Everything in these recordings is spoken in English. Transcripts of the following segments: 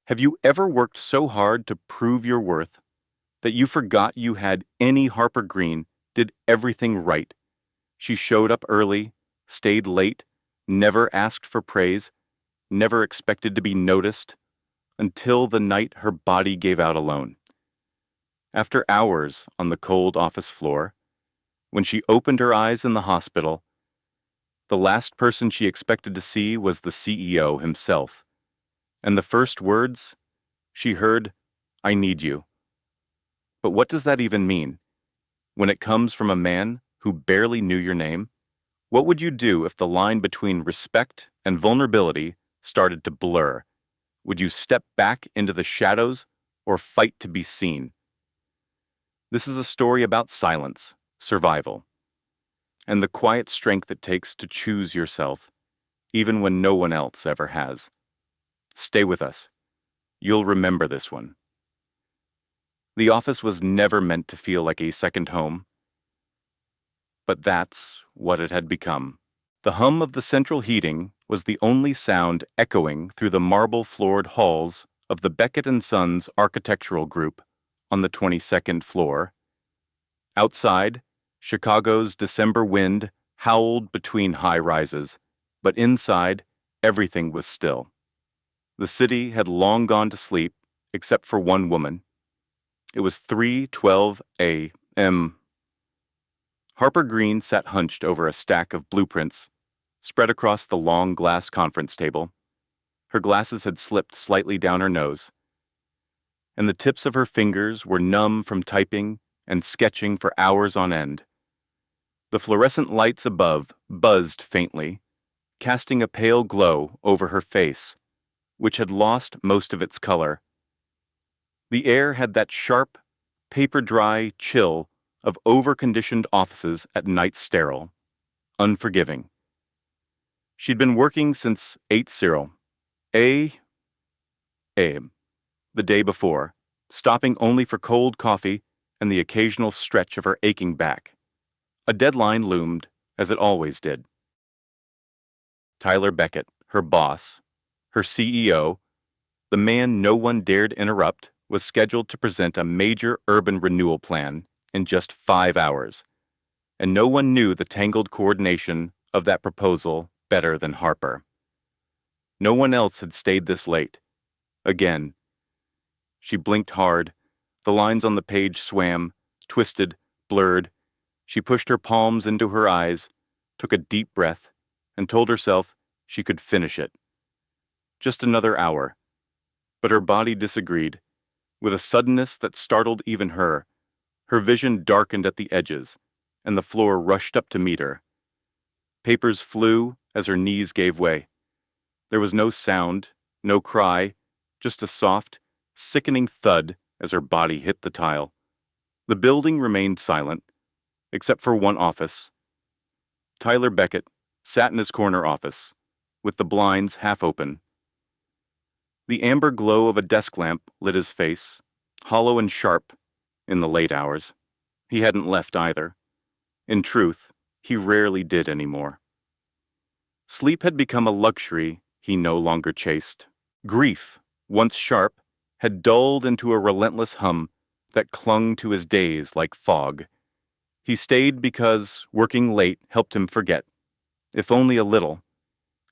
Have you ever worked so hard to prove your worth that you forgot you had any Harper Green did everything right? She showed up early, stayed late, never asked for praise, never expected to be noticed, until the night her body gave out alone. After hours on the cold office floor, when she opened her eyes in the hospital, the last person she expected to see was the CEO himself. And the first words she heard, "I need you." But what does that even mean? When it comes from a man who barely knew your name? What would you do if the line between respect and vulnerability started to blur? Would you step back into the shadows or fight to be seen? This is a story about silence, survival, and the quiet strength it takes to choose yourself, even when no one else ever has. Stay with us. You'll remember this one. The office was never meant to feel like a second home, but that's what it had become. The hum of the central heating was the only sound echoing through the marble-floored halls of the Beckett and Sons architectural group on the 22nd floor. Outside, Chicago's December wind howled between high rises, but inside, everything was still. The city had long gone to sleep, except for one woman. It was 3:12 a.m. Harper Green sat hunched over a stack of blueprints, spread across the long glass conference table. Her glasses had slipped slightly down her nose, and the tips of her fingers were numb from typing and sketching for hours on end. The fluorescent lights above buzzed faintly, casting a pale glow over her face, which had lost most of its color. The air had that sharp, paper-dry chill of over-conditioned offices at night sterile, unforgiving. She'd been working since 8:0 a.m. the day before, stopping only for cold coffee and the occasional stretch of her aching back. A deadline loomed, as it always did. Tyler Beckett, her boss, her CEO, the man no one dared interrupt, was scheduled to present a major urban renewal plan in just 5 hours, and no one knew the tangled coordination of that proposal better than Harper. No one else had stayed this late. Again. She blinked hard. The lines on the page swam, twisted, blurred. She pushed her palms into her eyes, took a deep breath, and told herself she could finish it. Just another hour. But her body disagreed. With a suddenness that startled even her, her vision darkened at the edges, and the floor rushed up to meet her. Papers flew as her knees gave way. There was no sound, no cry, just a soft, sickening thud as her body hit the tile. The building remained silent, except for one office. Tyler Beckett sat in his corner office, with the blinds half open. The amber glow of a desk lamp lit his face, hollow and sharp, in the late hours. He hadn't left either. In truth, he rarely did anymore. Sleep had become a luxury he no longer chased. Grief, once sharp, had dulled into a relentless hum that clung to his days like fog. He stayed because working late helped him forget, if only a little.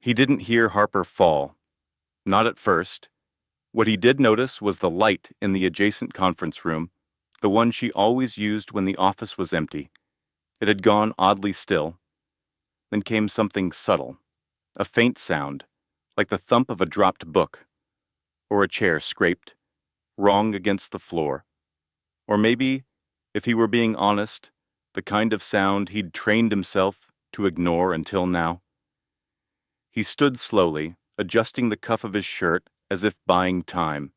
He didn't hear Harper fall. Not at first. What he did notice was the light in the adjacent conference room, the one she always used when the office was empty. It had gone oddly still. Then came something subtle, a faint sound, like the thump of a dropped book, or a chair scraped, wrong against the floor. Or maybe, if he were being honest, the kind of sound he'd trained himself to ignore until now. He stood slowly, adjusting the cuff of his shirt as if buying time,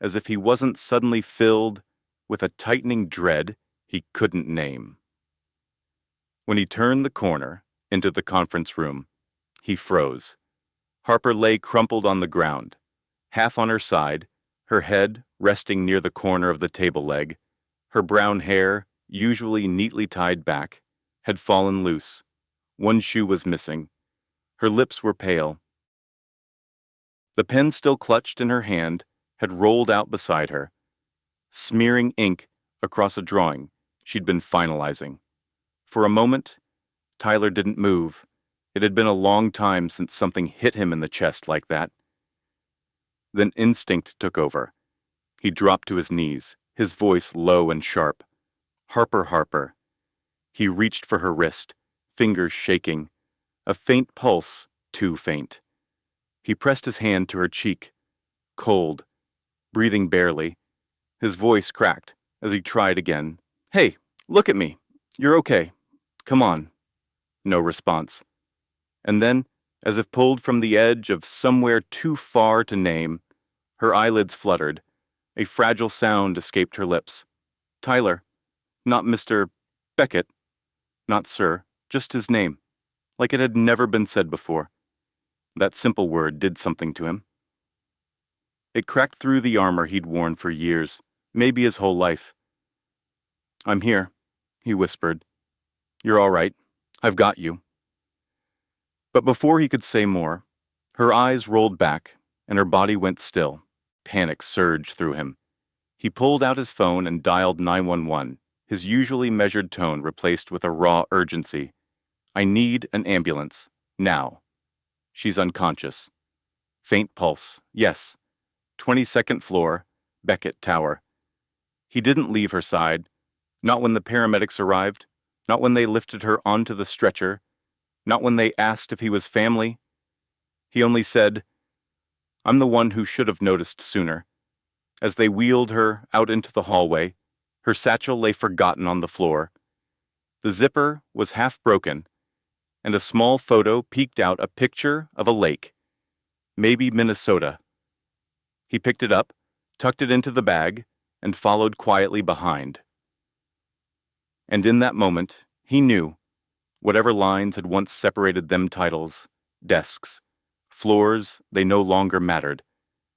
as if he wasn't suddenly filled with a tightening dread he couldn't name. When he turned the corner into the conference room, he froze. Harper lay crumpled on the ground, half on her side, her head resting near the corner of the table leg. Her brown hair, usually neatly tied back, had fallen loose. One shoe was missing. Her lips were pale. The pen still clutched in her hand had rolled out beside her, smearing ink across a drawing she'd been finalizing. For a moment, Tyler didn't move. It had been a long time since something hit him in the chest like that. Then instinct took over. He dropped to his knees, his voice low and sharp. Harper, Harper. He reached for her wrist, fingers shaking, a faint pulse, too faint. He pressed his hand to her cheek, cold, breathing barely. His voice cracked as he tried again. Hey, look at me. You're okay. Come on. No response. And then, as if pulled from the edge of somewhere too far to name, her eyelids fluttered. A fragile sound escaped her lips. Tyler. Not Mr. Beckett. Not sir. Just his name. Like it had never been said before. That simple word did something to him. It cracked through the armor he'd worn for years, maybe his whole life. I'm here, he whispered. You're all right. I've got you. But before he could say more, her eyes rolled back and her body went still. Panic surged through him. He pulled out his phone and dialed 911, his usually measured tone replaced with a raw urgency. I need an ambulance. Now. She's unconscious. Faint pulse. Yes. 22nd floor, Beckett Tower. He didn't leave her side. Not when the paramedics arrived. Not when they lifted her onto the stretcher. Not when they asked if he was family. He only said, I'm the one who should have noticed sooner. As they wheeled her out into the hallway, her satchel lay forgotten on the floor. The zipper was half broken, and a small photo peeked out a picture of a lake. Maybe Minnesota. He picked it up, tucked it into the bag, and followed quietly behind. And in that moment, he knew, whatever lines had once separated them titles, desks, floors, they no longer mattered,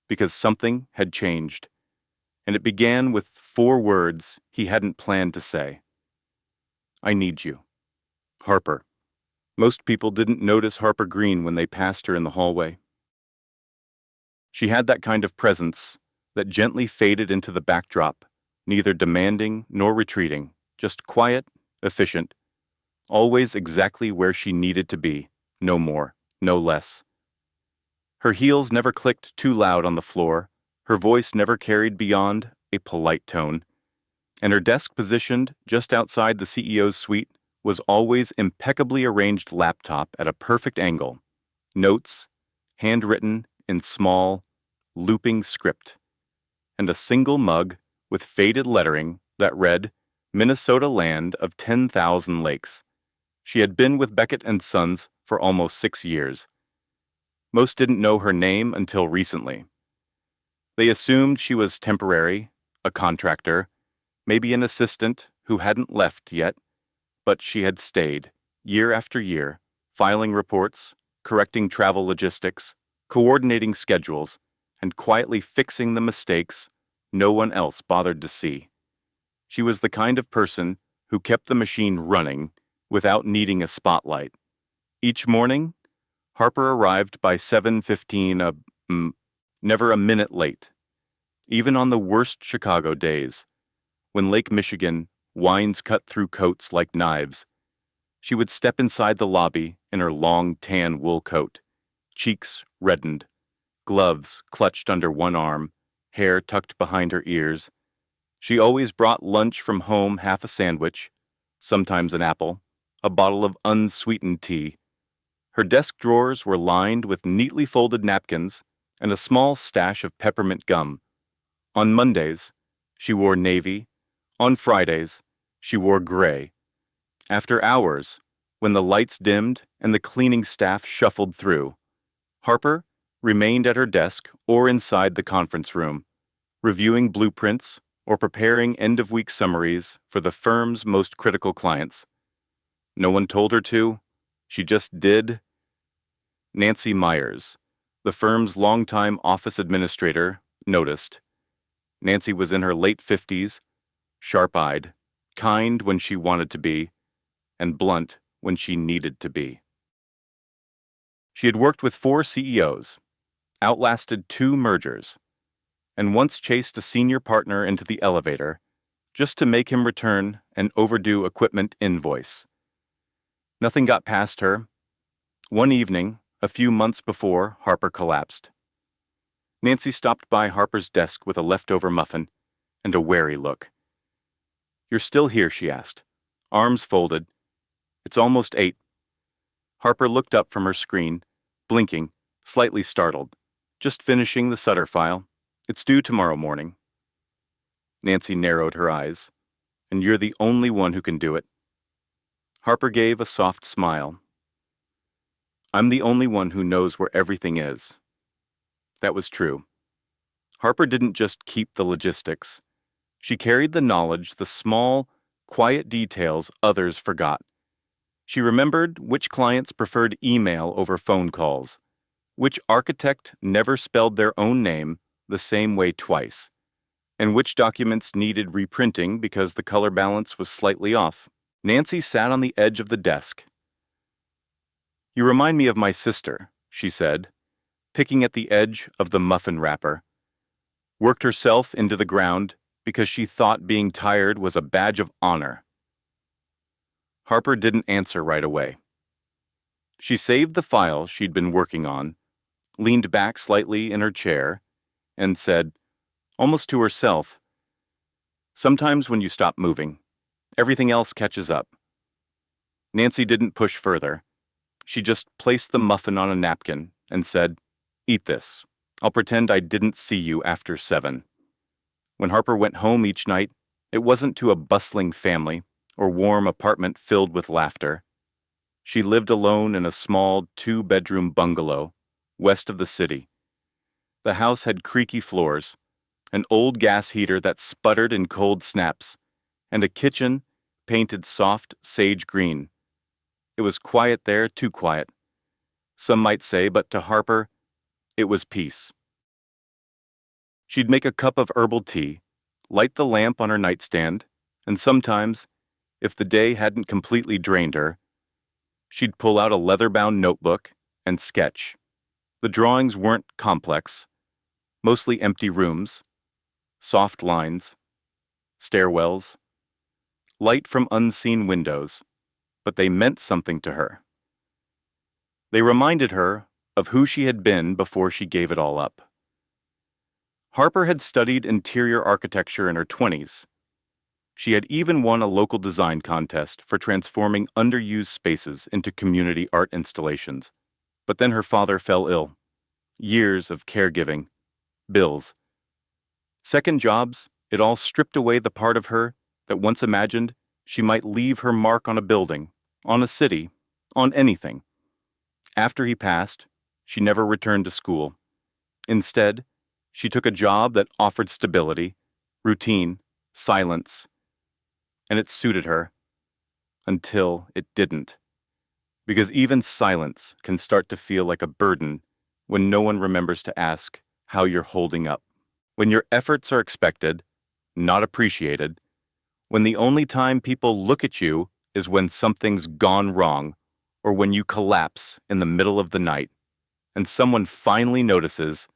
because something had changed. And it began with 4 words he hadn't planned to say. I need you. Harper. Most people didn't notice Harper Green when they passed her in the hallway. She had that kind of presence that gently faded into the backdrop, neither demanding nor retreating, just quiet, efficient, always exactly where she needed to be, no more, no less. Her heels never clicked too loud on the floor, her voice never carried beyond a polite tone, and her desk positioned just outside the CEO's suite was always impeccably arranged laptop at a perfect angle, notes, handwritten in small, looping script, and a single mug with faded lettering that read, Minnesota land of 10,000 lakes. She had been with Beckett and Sons for almost 6 years. Most didn't know her name until recently. They assumed she was temporary, a contractor, maybe an assistant who hadn't left yet, but she had stayed, year after year, filing reports, correcting travel logistics, coordinating schedules, and quietly fixing the mistakes no one else bothered to see. She was the kind of person who kept the machine running without needing a spotlight. Each morning, Harper arrived by 7:15, never a minute late. Even on the worst Chicago days, when Lake Michigan winds cut through coats like knives, she would step inside the lobby in her long tan wool coat, cheeks reddened, gloves clutched under one arm, hair tucked behind her ears. She always brought lunch from home, half a sandwich, sometimes an apple, a bottle of unsweetened tea. Her desk drawers were lined with neatly folded napkins and a small stash of peppermint gum. On Mondays, she wore navy. On Fridays, she wore gray. After hours, when the lights dimmed and the cleaning staff shuffled through, Harper remained at her desk or inside the conference room, reviewing blueprints or preparing end-of-week summaries for the firm's most critical clients. No one told her to. She just did. Nancy Myers, the firm's longtime office administrator, noticed. Nancy was in her late 50s, sharp-eyed, kind when she wanted to be, and blunt when she needed to be. She had worked with 4 CEOs, outlasted 2 mergers. and once chased a senior partner into the elevator just to make him return an overdue equipment invoice. Nothing got past her. One evening, a few months before Harper collapsed, Nancy stopped by Harper's desk with a leftover muffin and a wary look. "You're still here?" she asked, arms folded. "It's almost 8. Harper looked up from her screen, blinking, slightly startled. "Just finishing the Sutter file. It's due tomorrow morning." Nancy narrowed her eyes. "And you're the only one who can do it." Harper gave a soft smile. "I'm the only one who knows where everything is." That was true. Harper didn't just keep the logistics. She carried the knowledge, the small, quiet details others forgot. She remembered which clients preferred email over phone calls, which architect never spelled their own name the same way twice, and which documents needed reprinting because the color balance was slightly off. Nancy sat on the edge of the desk. "You remind me of my sister," she said, picking at the edge of the muffin wrapper. "Worked herself into the ground because she thought being tired was a badge of honor." Harper didn't answer right away. She saved the file she'd been working on, leaned back slightly in her chair, and said, almost to herself, "Sometimes when you stop moving, everything else catches up." Nancy didn't push further. She just placed the muffin on a napkin and said, "Eat this. I'll pretend I didn't see you after 7. When Harper went home each night, it wasn't to a bustling family or warm apartment filled with laughter. She lived alone in a small 2-bedroom bungalow west of the city. The house had creaky floors, an old gas heater that sputtered in cold snaps, and a kitchen painted soft sage green. It was quiet there, too quiet, some might say, but to Harper, it was peace. She'd make a cup of herbal tea, light the lamp on her nightstand, and sometimes, if the day hadn't completely drained her, she'd pull out a leather-bound notebook and sketch. The drawings weren't complex, mostly empty rooms, soft lines, stairwells, light from unseen windows, but they meant something to her. They reminded her of who she had been before she gave it all up. Harper had studied interior architecture in her 20s. She had even won a local design contest for transforming underused spaces into community art installations. But then her father fell ill. Years of caregiving, bills, second jobs, it all stripped away the part of her that once imagined she might leave her mark on a building, on a city, on anything. After he passed, she never returned to school. Instead, she took a job that offered stability, routine, silence, and it suited her until it didn't. Because even silence can start to feel like a burden when no one remembers to ask how you're holding up. When your efforts are expected, not appreciated, when the only time people look at you is when something's gone wrong or when you collapse in the middle of the night and someone finally notices.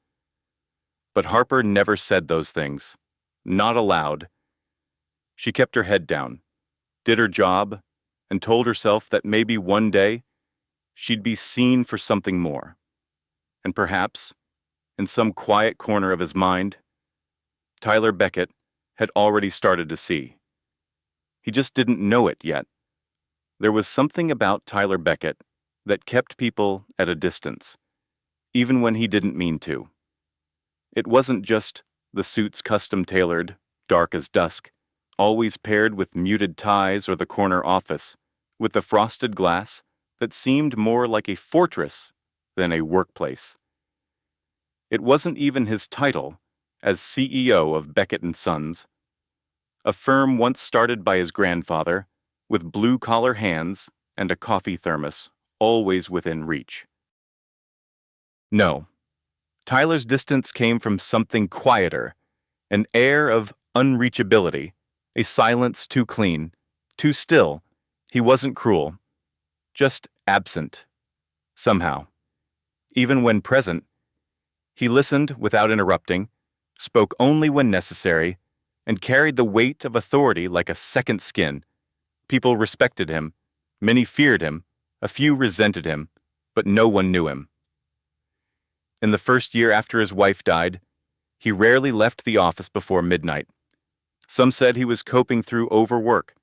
But Harper never said those things, not aloud. She kept her head down, did her job, and told herself that maybe one day she'd be seen for something more. And perhaps, in some quiet corner of his mind, Tyler Beckett had already started to see. He just didn't know it yet. There was something about Tyler Beckett that kept people at a distance, even when he didn't mean to. It wasn't just the suits custom-tailored, dark as dusk, always paired with muted ties or the corner office, with the frosted glass that seemed more like a fortress than a workplace. It wasn't even his title as CEO of Beckett & Sons, a firm once started by his grandfather, with blue-collar hands and a coffee thermos always within reach. No, Tyler's distance came from something quieter, an air of unreachability, a silence too clean, too still. He wasn't cruel, just absent, somehow. Even when present, he listened without interrupting, spoke only when necessary, and carried the weight of authority like a second skin. People respected him, many feared him, a few resented him, but no one knew him. In the first year after his wife died, he rarely left the office before midnight. Some said he was coping through overwork.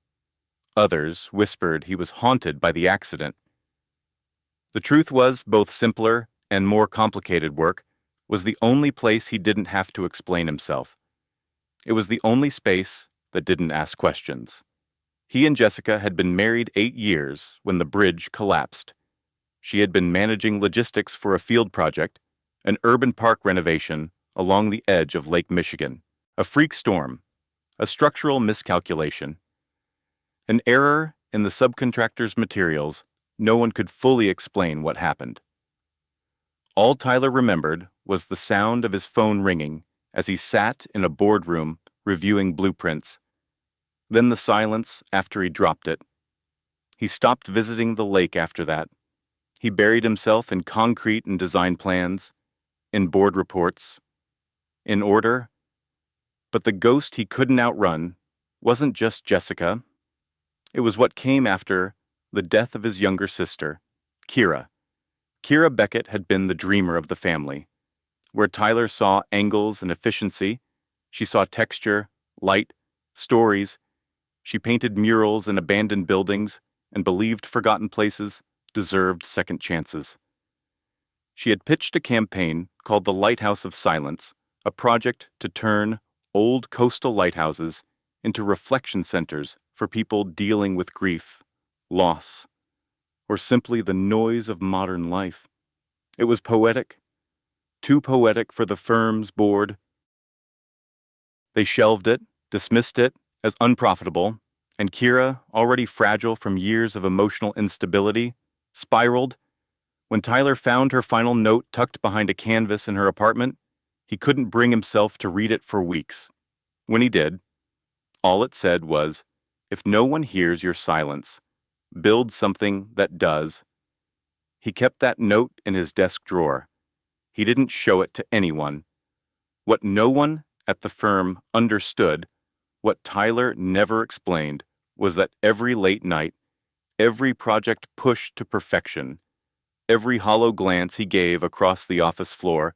Others whispered he was haunted by the accident. The truth was, both simpler and more complicated work was the only place he didn't have to explain himself. It was the only space that didn't ask questions. He and Jessica had been married 8 years when the bridge collapsed. She had been managing logistics for a field project, an urban park renovation along the edge of Lake Michigan. A freak storm, a structural miscalculation, an error in the subcontractor's materials. No one could fully explain what happened. All Tyler remembered was the sound of his phone ringing as he sat in a boardroom reviewing blueprints, then the silence after he dropped it. He stopped visiting the lake after that. He buried himself in concrete and design plans, in board reports, in order. But the ghost he couldn't outrun wasn't just Jessica. It was what came after the death of his younger sister, Kira. Kira Beckett had been the dreamer of the family. Where Tyler saw angles and efficiency, she saw texture, light, stories. She painted murals in abandoned buildings and believed forgotten places deserved second chances. She had pitched a campaign called the Lighthouse of Silence, a project to turn old coastal lighthouses into reflection centers for people dealing with grief, loss, or simply the noise of modern life. It was poetic, too poetic for the firm's board. They shelved it, dismissed it as unprofitable, and Kira, already fragile from years of emotional instability, spiraled. When Tyler found her final note tucked behind a canvas in her apartment, he couldn't bring himself to read it for weeks. When he did, all it said was, "If no one hears your silence, build something that does." He kept that note in his desk drawer. He didn't show it to anyone. What no one at the firm understood, what Tyler never explained, was that every late night, every project pushed to perfection, every hollow glance he gave across the office floor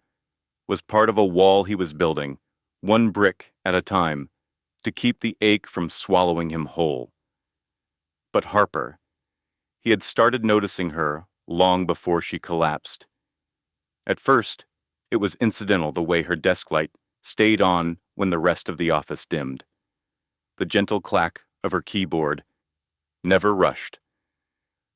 was part of a wall he was building, one brick at a time, to keep the ache from swallowing him whole. But Harper, he had started noticing her long before she collapsed. At first, it was incidental the way her desk light stayed on when the rest of the office dimmed. The gentle clack of her keyboard, never rushed.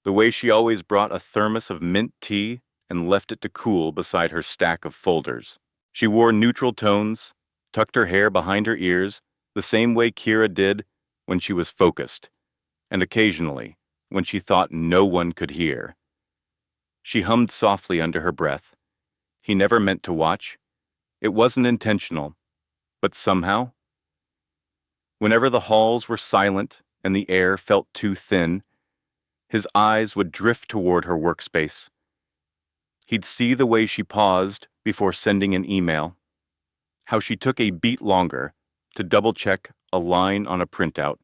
The way she always brought a thermos of mint tea and left it to cool beside her stack of folders. She wore neutral tones, tucked her hair behind her ears, the same way Kira did when she was focused, and occasionally when she thought no one could hear. She hummed softly under her breath. He never meant to watch. It wasn't intentional, but somehow, whenever the halls were silent and the air felt too thin, his eyes would drift toward her workspace. He'd see the way she paused before sending an email, how she took a beat longer to double-check a line on a printout.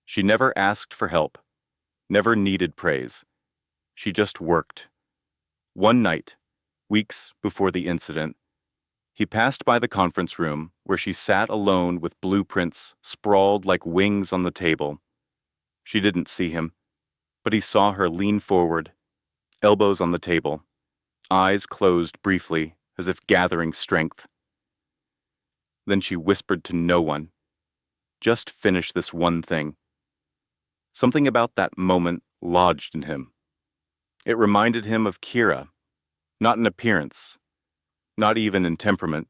She never asked for help, never needed praise. She just worked. One night, weeks before the incident, he passed by the conference room where she sat alone with blueprints sprawled like wings on the table. She didn't see him, but he saw her lean forward, elbows on the table, eyes closed briefly as if gathering strength. Then she whispered to no one, "Just finish this one thing." Something about that moment lodged in him. It reminded him of Kira, not in appearance, not even in temperament,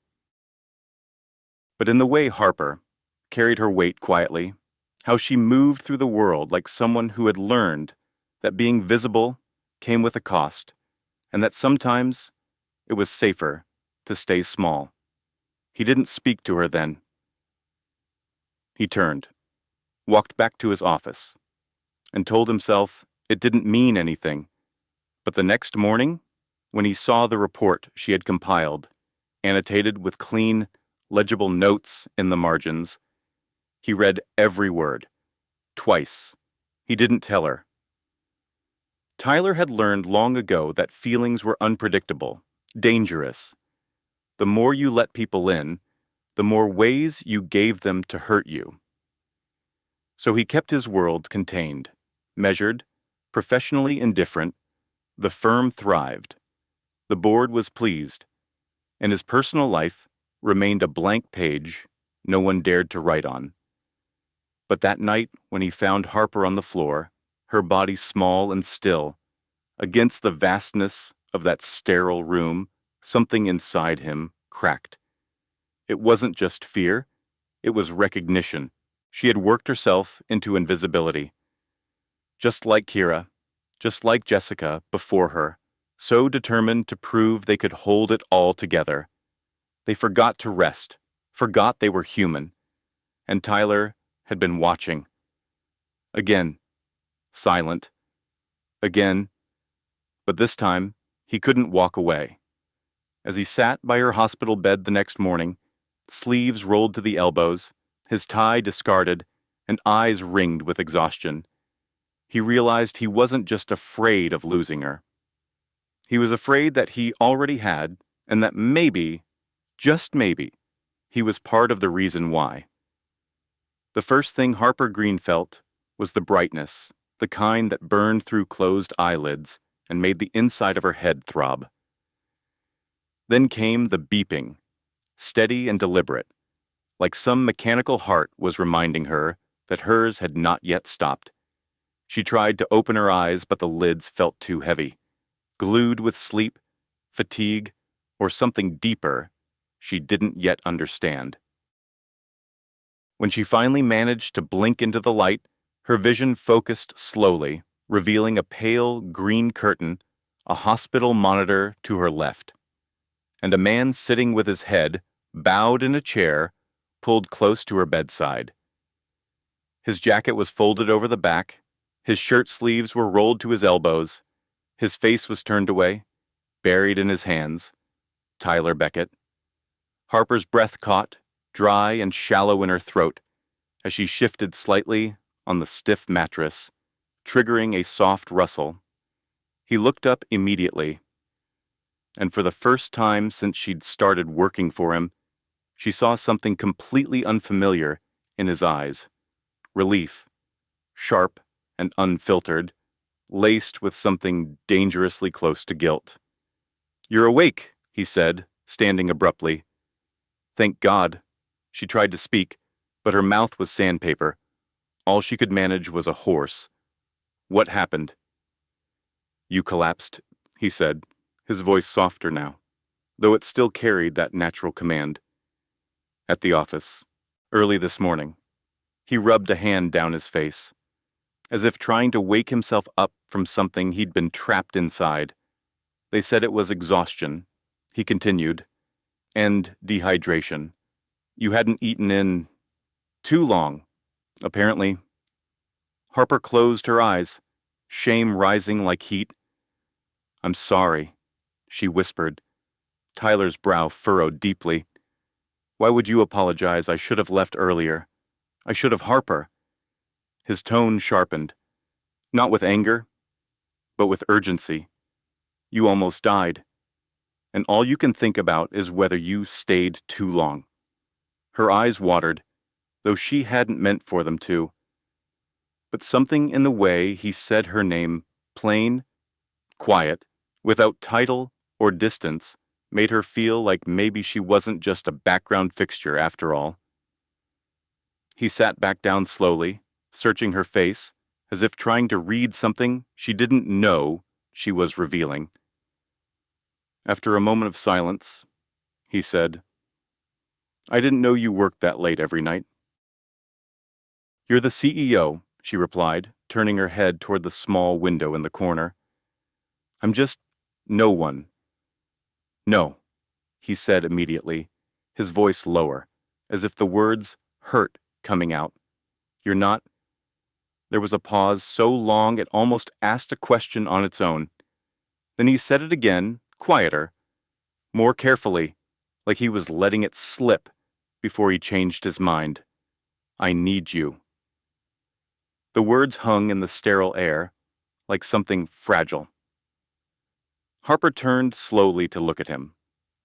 but in the way Harper carried her weight quietly, how she moved through the world like someone who had learned that being visible came with a cost, and that sometimes it was safer to stay small. He didn't speak to her then. He turned, walked back to his office, and told himself it didn't mean anything. But the next morning, when he saw the report she had compiled, annotated with clean, legible notes in the margins. He read every word. Twice. He didn't tell her. Tyler had learned long ago that feelings were unpredictable, dangerous. The more you let people in, the more ways you gave them to hurt you. So he kept his world contained, measured, professionally indifferent. The firm thrived. The board was pleased, and his personal life remained a blank page no one dared to write on. But that night, when he found Harper on the floor, her body small and still, against the vastness of that sterile room, something inside him cracked. It wasn't just fear, it was recognition. She had worked herself into invisibility. Just like Kira, just like Jessica before her, so determined to prove they could hold it all together. They forgot to rest, forgot they were human. And Tyler had been watching. Again, silent. Again, but this time he couldn't walk away. As he sat by her hospital bed the next morning, sleeves rolled to the elbows, his tie discarded, and eyes ringed with exhaustion, he realized he wasn't just afraid of losing her. He was afraid that he already had, and that maybe, just maybe, he was part of the reason why. The first thing Harper Green felt was the brightness, the kind that burned through closed eyelids and made the inside of her head throb. Then came the beeping, steady and deliberate, like some mechanical heart was reminding her that hers had not yet stopped. She tried to open her eyes, but the lids felt too heavy, glued with sleep, fatigue, or something deeper she didn't yet understand. When she finally managed to blink into the light, her vision focused slowly, revealing a pale green curtain, a hospital monitor to her left, and a man sitting with his head bowed in a chair, pulled close to her bedside. His jacket was folded over the back, his shirt sleeves were rolled to his elbows, his face was turned away, buried in his hands. Tyler Beckett. Harper's breath caught, dry and shallow in her throat, as she shifted slightly on the stiff mattress, triggering a soft rustle. He looked up immediately, and for the first time since she'd started working for him, she saw something completely unfamiliar in his eyes. Relief, sharp and unfiltered, laced with something dangerously close to guilt. "You're awake," he said, standing abruptly. Thank God. She tried to speak, but her mouth was sandpaper. All she could manage was a hoarse, "What happened?" "You collapsed," he said, his voice softer now, though it still carried that natural command. "At the office. Early this morning." He rubbed a hand down his face, as if trying to wake himself up from something he'd been trapped inside. "They said it was exhaustion," he continued, "and dehydration. You hadn't eaten in too long, apparently." Harper closed her eyes, shame rising like heat. "I'm sorry," she whispered. Tyler's brow furrowed deeply. "Why would you apologize? I should have left earlier. I should have Harper." His tone sharpened, not with anger, but with urgency. "You almost died, and all you can think about is whether you stayed too long." Her eyes watered, though she hadn't meant for them to. But something in the way he said her name, plain, quiet, without title or distance, made her feel like maybe she wasn't just a background fixture after all. He sat back down slowly, searching her face, as if trying to read something she didn't know she was revealing. After a moment of silence, he said, "I didn't know you worked that late every night." "You're the CEO," she replied, turning her head toward the small window in the corner. "I'm just no one." "No," he said immediately, his voice lower, as if the words hurt coming out. "You're not—" There was a pause so long it almost asked a question on its own. Then he said it again, quieter, more carefully, like he was letting it slip, before he changed his mind. I need you. The words hung in the sterile air, like something fragile. Harper turned slowly to look at him.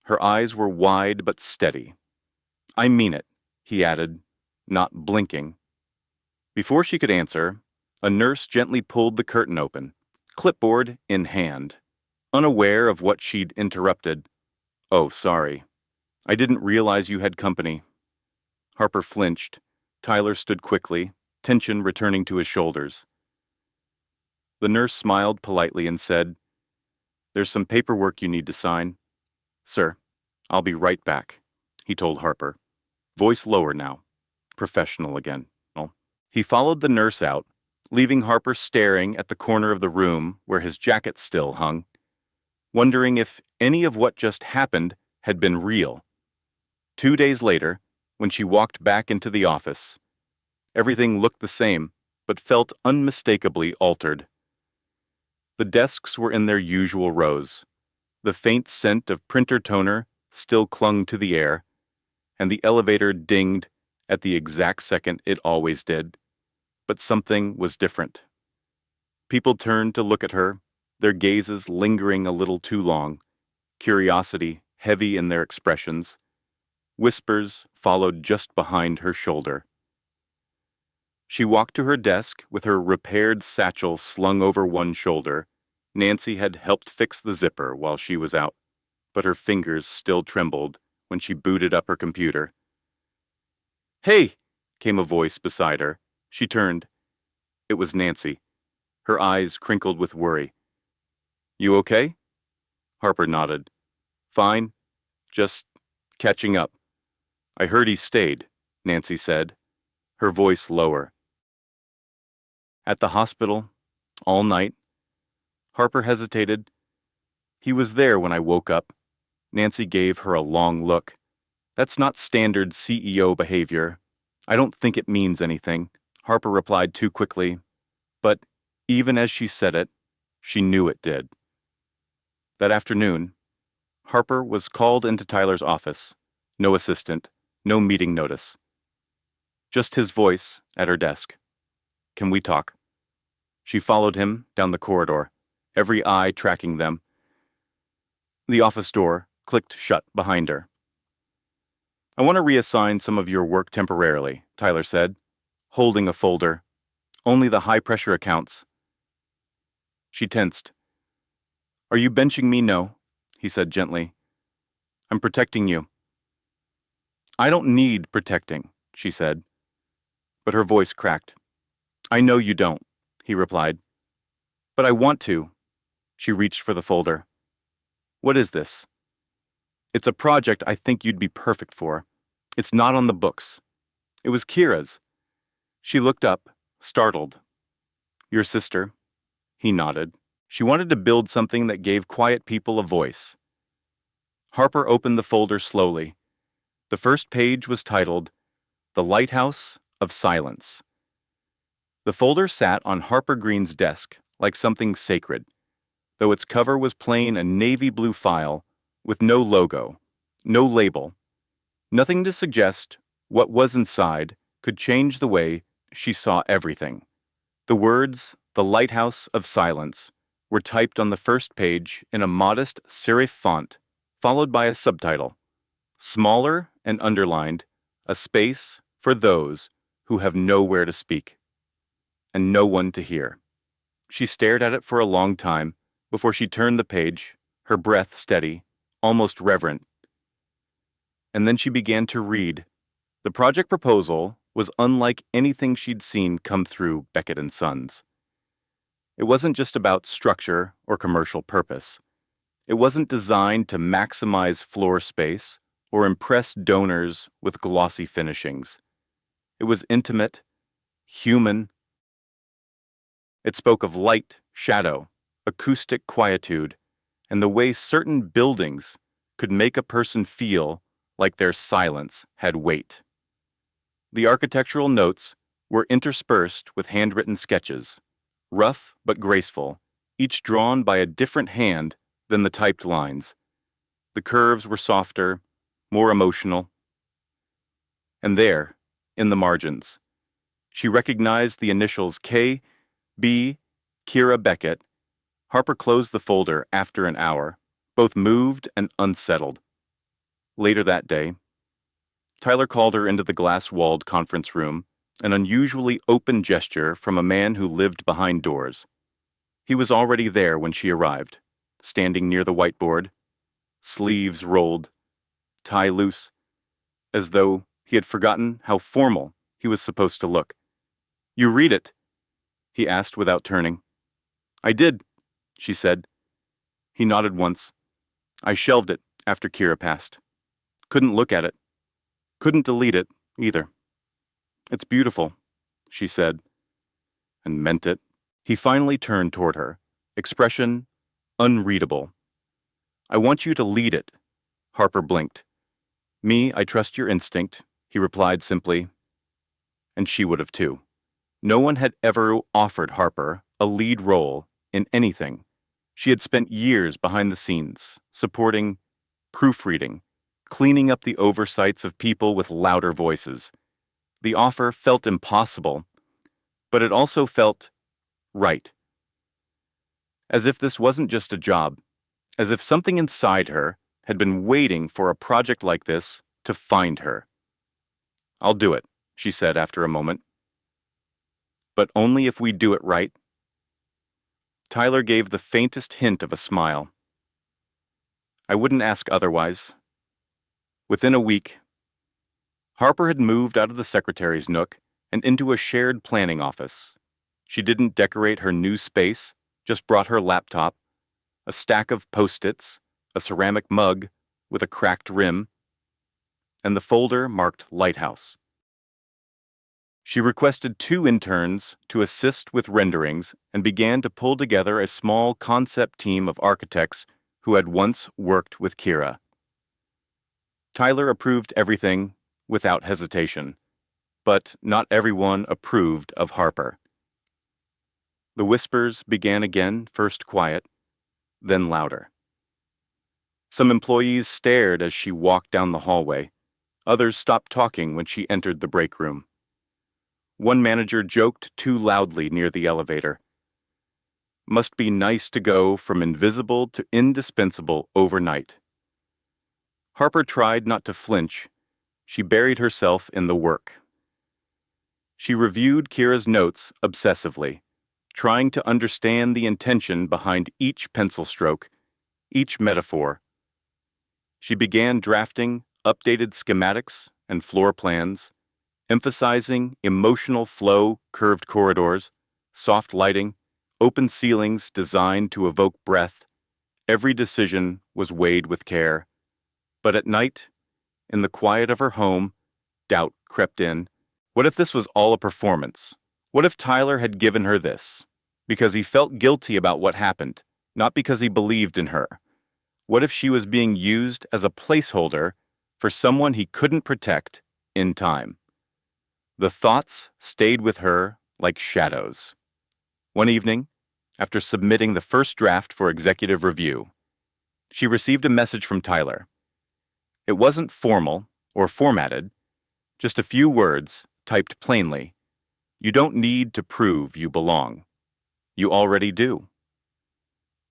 Her eyes were wide but steady. I mean it, he added, not blinking. Before she could answer, a nurse gently pulled the curtain open, clipboard in hand. Unaware of what she'd interrupted, "Oh, sorry. I didn't realize you had company." Harper flinched. Tyler stood quickly, tension returning to his shoulders. The nurse smiled politely and said, "There's some paperwork you need to sign." "Sir, I'll be right back," he told Harper, voice lower now, professional again. He followed the nurse out, leaving Harper staring at the corner of the room where his jacket still hung, wondering if any of what just happened had been real. 2 days later, when she walked back into the office, everything looked the same, but felt unmistakably altered. The desks were in their usual rows. The faint scent of printer toner still clung to the air, and the elevator dinged at the exact second it always did. But something was different. People turned to look at her, their gazes lingering a little too long, curiosity heavy in their expressions. Whispers followed just behind her shoulder. She walked to her desk with her repaired satchel slung over one shoulder. Nancy had helped fix the zipper while she was out, but her fingers still trembled when she booted up her computer. "Hey!" came a voice beside her. She turned. It was Nancy. Her eyes crinkled with worry. "You okay?" Harper nodded. "Fine. Just catching up." "I heard he stayed," Nancy said, her voice lower. "At the hospital, all night." Harper hesitated. "He was there when I woke up." Nancy gave her a long look. "That's not standard CEO behavior. I don't think it means anything." Harper replied too quickly, but even as she said it, she knew it did. That afternoon, Harper was called into Tyler's office. No assistant, no meeting notice. Just his voice at her desk. "Can we talk?" She followed him down the corridor, every eye tracking them. The office door clicked shut behind her. "I want to reassign some of your work temporarily," Tyler said, holding a folder. "Only the high-pressure accounts." She tensed. "Are you benching me?" "No," he said gently. "I'm protecting you." "I don't need protecting," she said, but her voice cracked. "I know you don't," he replied. "But I want to." She reached for the folder. "What is this?" "It's a project I think you'd be perfect for. It's not on the books." It was Kira's. She looked up, startled. "Your sister?" He nodded. She wanted to build something that gave quiet people a voice. Harper opened the folder slowly. The first page was titled, "The Lighthouse of Silence." The folder sat on Harper Green's desk like something sacred, though its cover was plain a navy blue file with no logo, no label, nothing to suggest what was inside could change the way she saw everything. The words, "The Lighthouse of Silence," were typed on the first page in a modest serif font, followed by a subtitle. Smaller and underlined, a space for those who have nowhere to speak and no one to hear. She stared at it for a long time before she turned the page, her breath steady, almost reverent. And then she began to read. The project proposal was unlike anything she'd seen come through Beckett and Sons. It wasn't just about structure or commercial purpose. It wasn't designed to maximize floor space or impress donors with glossy finishings. It was intimate, human. It spoke of light, shadow, acoustic quietude, and the way certain buildings could make a person feel like their silence had weight. The architectural notes were interspersed with handwritten sketches, rough but graceful, each drawn by a different hand than the typed lines. The curves were softer, more emotional. And there, in the margins, she recognized the initials K.B. Kira Beckett. Harper closed the folder after an hour, both moved and unsettled. Later that day, Tyler called her into the glass-walled conference room, an unusually open gesture from a man who lived behind doors. He was already there when she arrived, standing near the whiteboard, sleeves rolled, tie loose, as though he had forgotten how formal he was supposed to look. "You read it?" he asked without turning. "I did," she said. He nodded once. "I shelved it after Kira passed. Couldn't look at it. Couldn't delete it, either." "It's beautiful," she said, and meant it. He finally turned toward her, expression unreadable. "I want you to lead it." Harper blinked. "Me, I trust your instinct," he replied simply. And she would have too. No one had ever offered Harper a lead role in anything. She had spent years behind the scenes, supporting, proofreading, cleaning up the oversights of people with louder voices. The offer felt impossible, but it also felt right. As if this wasn't just a job, as if something inside her had been waiting for a project like this to find her. "I'll do it," she said after a moment. "But only if we do it right." Tyler gave the faintest hint of a smile. "I wouldn't ask otherwise." Within a week, Harper had moved out of the secretary's nook and into a shared planning office. She didn't decorate her new space, just brought her laptop, a stack of Post-its, a ceramic mug with a cracked rim, and the folder marked Lighthouse. She requested 2 interns to assist with renderings and began to pull together a small concept team of architects who had once worked with Kira. Tyler approved everything without hesitation, but not everyone approved of Harper. The whispers began again, first quiet, then louder. Some employees stared as she walked down the hallway. Others stopped talking when she entered the break room. One manager joked too loudly near the elevator. "Must be nice to go from invisible to indispensable overnight." Harper tried not to flinch. She buried herself in the work. She reviewed Kira's notes obsessively, trying to understand the intention behind each pencil stroke, each metaphor. She began drafting updated schematics and floor plans, emphasizing emotional flow, curved corridors, soft lighting, open ceilings designed to evoke breath. Every decision was weighed with care. But at night, in the quiet of her home, doubt crept in. What if this was all a performance? What if Tyler had given her this because he felt guilty about what happened, not because he believed in her? What if she was being used as a placeholder for someone he couldn't protect in time? The thoughts stayed with her like shadows. One evening, after submitting the first draft for executive review, she received a message from Tyler. It wasn't formal or formatted, just a few words typed plainly. "You don't need to prove you belong. You already do."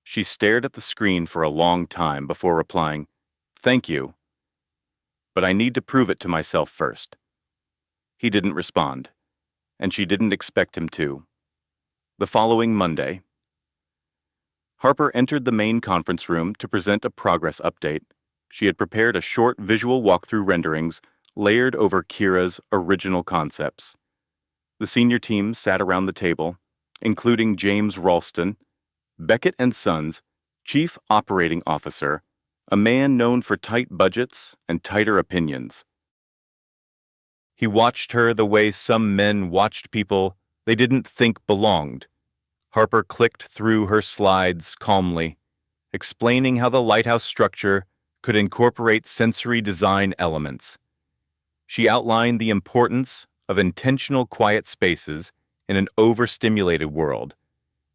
She stared at the screen for a long time before replying, "Thank you, but I need to prove it to myself first." He didn't respond, and she didn't expect him to. The following Monday, Harper entered the main conference room to present a progress update. She had prepared a short visual walkthrough renderings layered over Kira's original concepts. The senior team sat around the table, including James Ralston, Beckett & Sons' Chief Operating Officer, a man known for tight budgets and tighter opinions. He watched her the way some men watched people they didn't think belonged. Harper clicked through her slides calmly, explaining how the lighthouse structure could incorporate sensory design elements. She outlined the importance of intentional quiet spaces in an overstimulated world.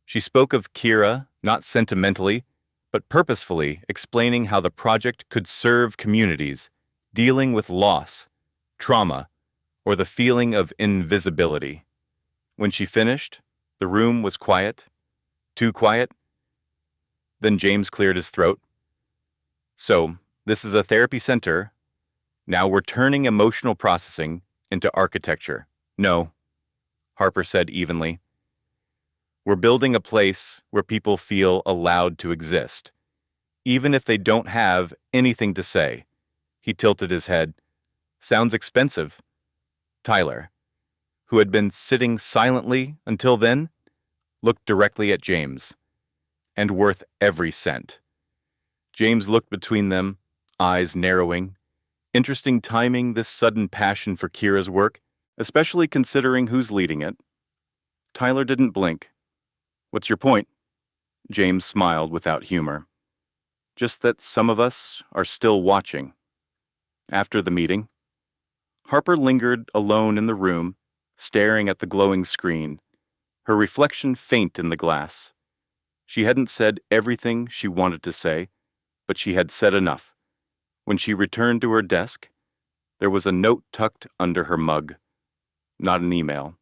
She spoke of Kira, not sentimentally, but purposefully, explaining how the project could serve communities dealing with loss, trauma, or the feeling of invisibility. When she finished, the room was quiet, too quiet. Then James cleared his throat. So, this is a therapy center. Now we're turning emotional processing into architecture. No, Harper said evenly. We're building a place where people feel allowed to exist, even if they don't have anything to say. He tilted his head. Sounds expensive. Tyler, who had been sitting silently until then, looked directly at James. And worth every cent. James looked between them, eyes narrowing. Interesting timing, this sudden passion for Kira's work, especially considering who's leading it. Tyler didn't blink. What's your point? James smiled without humor. Just that some of us are still watching. After the meeting, Harper lingered alone in the room, staring at the glowing screen, her reflection faint in the glass. She hadn't said everything she wanted to say, but she had said enough. When she returned to her desk, there was a note tucked under her mug. Not an email,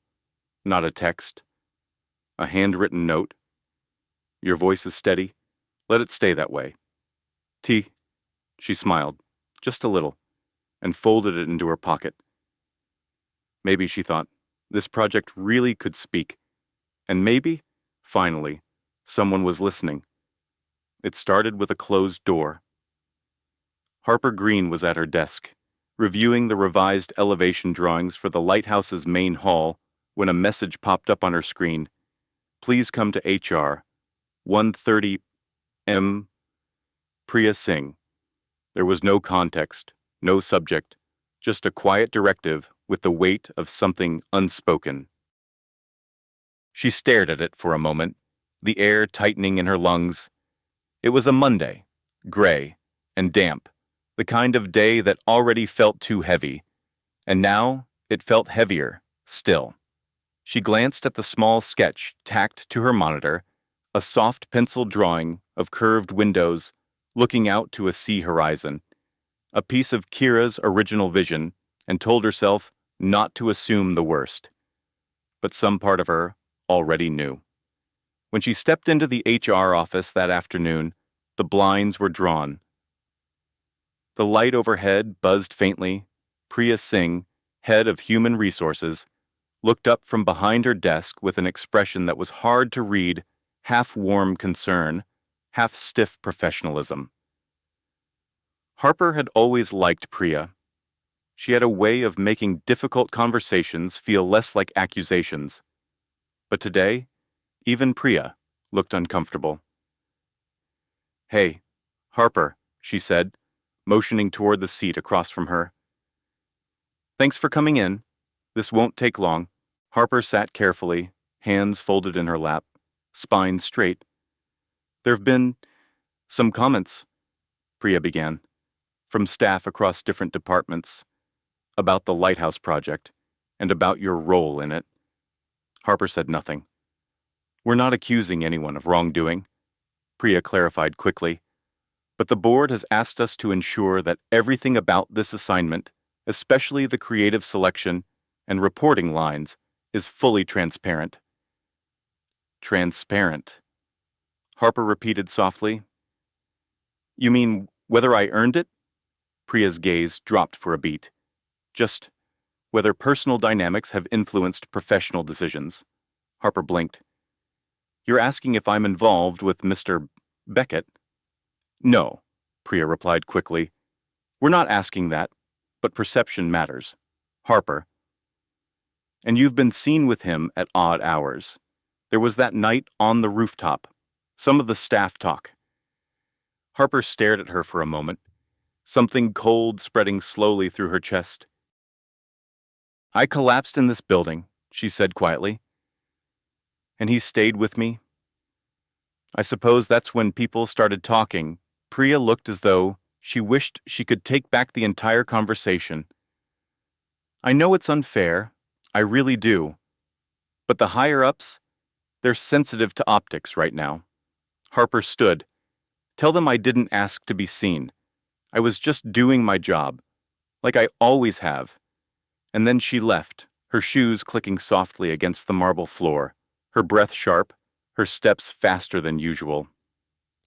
not a text, a handwritten note. Your voice is steady. Let it stay that way. T. She smiled, just a little, and folded it into her pocket. Maybe, she thought, this project really could speak. And maybe, finally, someone was listening. It started with a closed door. Harper Green was at her desk, reviewing the revised elevation drawings for the lighthouse's main hall, when a message popped up on her screen. Please come to HR, 1:30 M. Priya Singh. There was no context, no subject, just a quiet directive with the weight of something unspoken. She stared at it for a moment, the air tightening in her lungs. It was a Monday, gray and damp, the kind of day that already felt too heavy, and now it felt heavier still. She glanced at the small sketch tacked to her monitor, a soft pencil drawing of curved windows looking out to a sea horizon, a piece of Kira's original vision, and told herself not to assume the worst. But some part of her already knew. When she stepped into the HR office that afternoon, the blinds were drawn. The light overhead buzzed faintly. Priya Singh, head of human resources, looked up from behind her desk with an expression that was hard to read, half warm concern, half stiff professionalism. Harper had always liked Priya. She had a way of making difficult conversations feel less like accusations. But today, even Priya looked uncomfortable. Hey, Harper, she said, motioning toward the seat across from her. Thanks for coming in. This won't take long. Harper sat carefully, hands folded in her lap, spine straight. There've been some comments, Priya began, from staff across different departments, about the Lighthouse project and about your role in it. Harper said nothing. We're not accusing anyone of wrongdoing, Priya clarified quickly, but the board has asked us to ensure that everything about this assignment, especially the creative selection and reporting lines, is fully transparent. Transparent, Harper repeated softly. You mean whether I earned it? Priya's gaze dropped for a beat. Just whether personal dynamics have influenced professional decisions. Harper blinked. You're asking if I'm involved with Mr. Beckett? No, Priya replied quickly. We're not asking that, but perception matters. Harper. And you've been seen with him at odd hours. There was that night on the rooftop. Some of the staff talk. Harper stared at her for a moment, something cold spreading slowly through her chest. I collapsed in this building, she said quietly. And he stayed with me. I suppose that's when people started talking. Priya looked as though she wished she could take back the entire conversation. I know it's unfair, I really do. But the higher-ups, they're sensitive to optics right now. Harper stood. Tell them I didn't ask to be seen. I was just doing my job, like I always have. And then she left, her shoes clicking softly against the marble floor, her breath sharp, her steps faster than usual.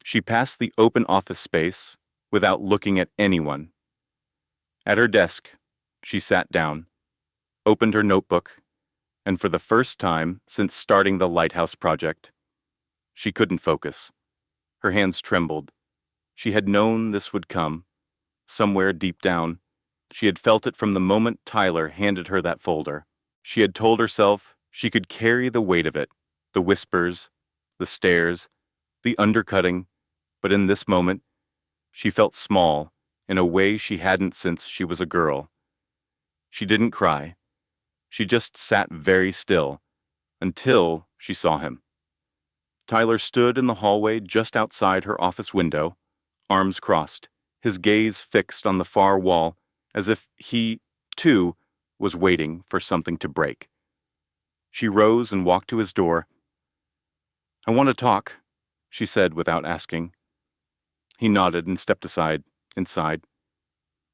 She passed the open office space without looking at anyone. At her desk, she sat down, opened her notebook, and for the first time since starting the Lighthouse project, she couldn't focus. Her hands trembled. She had known this would come, somewhere deep down. She had felt it from the moment Tyler handed her that folder. She had told herself she could carry the weight of it, the whispers, the stares, the undercutting, but in this moment, she felt small in a way she hadn't since she was a girl. She didn't cry. She just sat very still until she saw him. Tyler stood in the hallway just outside her office window, arms crossed, his gaze fixed on the far wall, as if he, too, was waiting for something to break. She rose and walked to his door. "I want to talk," she said without asking. He nodded and stepped inside.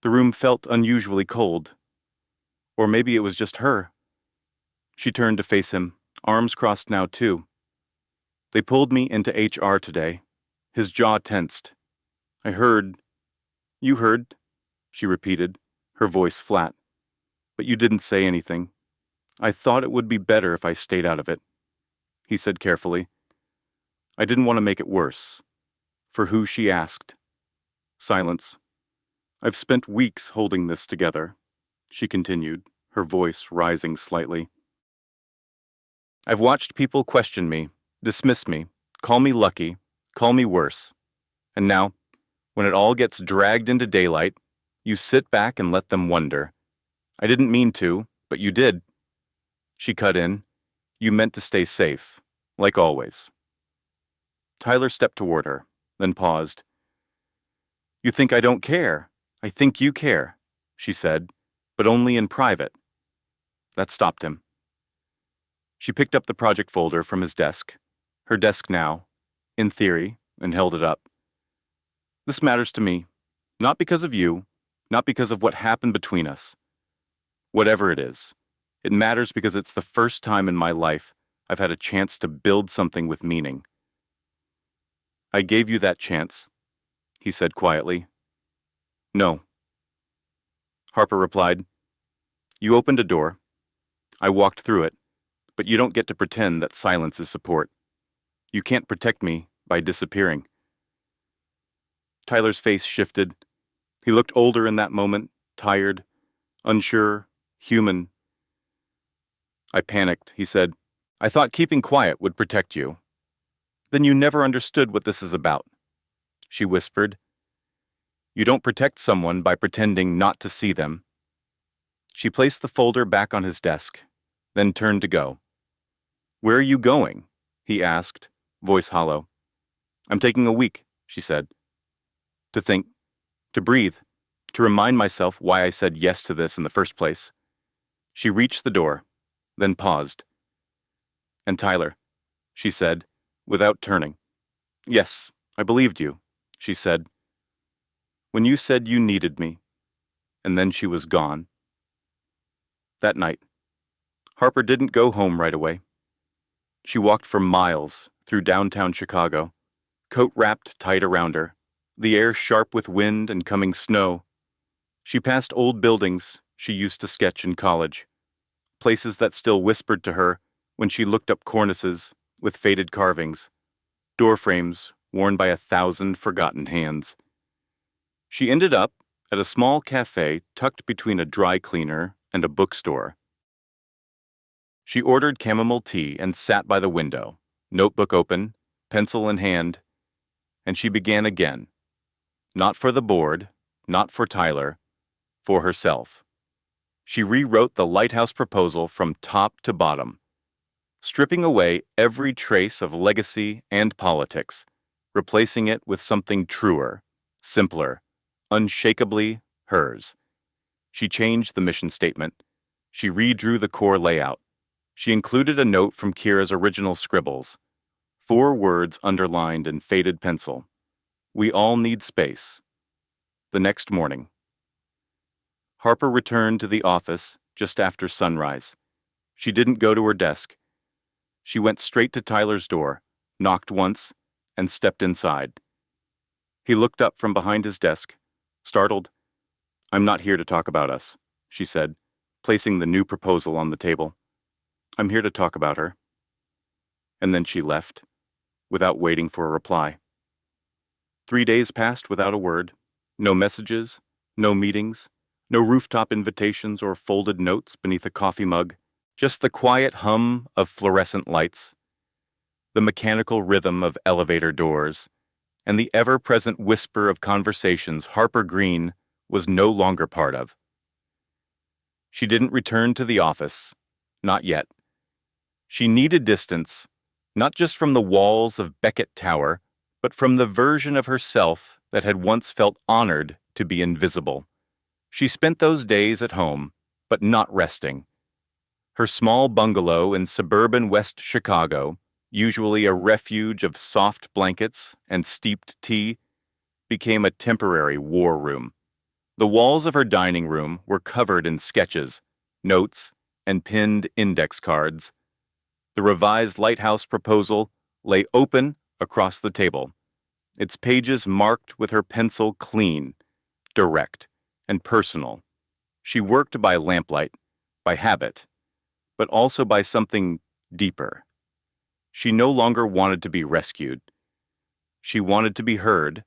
The room felt unusually cold. Or maybe it was just her. She turned to face him, arms crossed now too. "They pulled me into HR today." His jaw tensed. "I heard." "You heard," she repeated, her voice flat. "But you didn't say anything. I thought it would be better if I stayed out of it." He said carefully. "I didn't want to make it worse." For who, she asked. Silence. "I've spent weeks holding this together," she continued, her voice rising slightly. "I've watched people question me, dismiss me, call me lucky, call me worse. And now, when it all gets dragged into daylight, you sit back and let them wonder. I didn't mean to, but you did." She cut in. "You meant to stay safe, like always." Tyler stepped toward her, then paused. "You think I don't care? I think you care," she said, "but only in private." That stopped him. She picked up the project folder from his desk, her desk now, in theory, and held it up. "This matters to me, not because of you, not because of what happened between us. Whatever it is, it matters because it's the first time in my life I've had a chance to build something with meaning." "I gave you that chance," he said quietly. "No." Harper replied, "You opened a door. I walked through it, but you don't get to pretend that silence is support. You can't protect me by disappearing." Tyler's face shifted. He looked older in that moment, tired, unsure, human. "I panicked," he said. "I thought keeping quiet would protect you." "Then you never understood what this is about," she whispered. "You don't protect someone by pretending not to see them." She placed the folder back on his desk, then turned to go. "Where are you going?" he asked, voice hollow. "I'm taking a week," she said. "To think, to breathe, to remind myself why I said yes to this in the first place." She reached the door, then paused. "And Tyler," she said, without turning. "Yes, I believed you," she said. "When you said you needed me." And then she was gone. That night, Harper didn't go home right away. She walked for miles through downtown Chicago, coat wrapped tight around her, the air sharp with wind and coming snow. She passed old buildings she used to sketch in college, places that still whispered to her when she looked up cornices with faded carvings, door frames worn by 1,000 forgotten hands. She ended up at a small cafe tucked between a dry cleaner and a bookstore. She ordered chamomile tea and sat by the window, notebook open, pencil in hand, and she began again. Not for the board, not for Tyler, for herself. She rewrote the Lighthouse proposal from top to bottom, stripping away every trace of legacy and politics, replacing it with something truer, simpler, unshakably hers. She changed the mission statement. She redrew the core layout. She included a note from Kira's original scribbles, 4 words underlined in faded pencil. "We all need space." The next morning, Harper returned to the office just after sunrise. She didn't go to her desk. She went straight to Tyler's door, knocked once, and stepped inside. He looked up from behind his desk, startled. "I'm not here to talk about us," she said, placing the new proposal on the table. "I'm here to talk about her." And then she left, without waiting for a reply. 3 days passed without a word. No messages, no meetings, no rooftop invitations or folded notes beneath a coffee mug. Just the quiet hum of fluorescent lights, the mechanical rhythm of elevator doors, and the ever-present whisper of conversations Harper Green was no longer part of. She didn't return to the office. Not yet. She needed distance, not just from the walls of Beckett Tower, but from the version of herself that had once felt honored to be invisible. She spent those days at home, but not resting. Her small bungalow in suburban West Chicago, usually a refuge of soft blankets and steeped tea, became a temporary war room. The walls of her dining room were covered in sketches, notes, and pinned index cards. The revised lighthouse proposal lay open across the table, its pages marked with her pencil clean, direct, and personal. She worked by lamplight, by habit, but also by something deeper. She no longer wanted to be rescued. She wanted to be heard.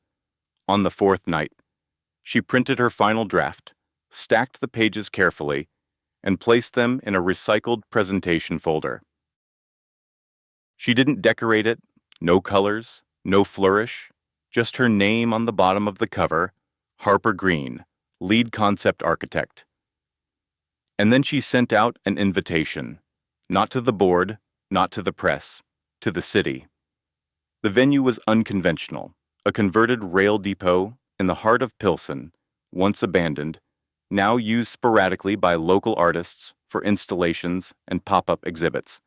On the fourth night, she printed her final draft, stacked the pages carefully, and placed them in a recycled presentation folder. She didn't decorate it, no colors, no flourish, just her name on the bottom of the cover, Harper Green, lead concept architect. And then she sent out an invitation, not to the board, not to the press, to the city. The venue was unconventional, a converted rail depot in the heart of Pilsen, once abandoned, now used sporadically by local artists for installations and pop-up exhibits.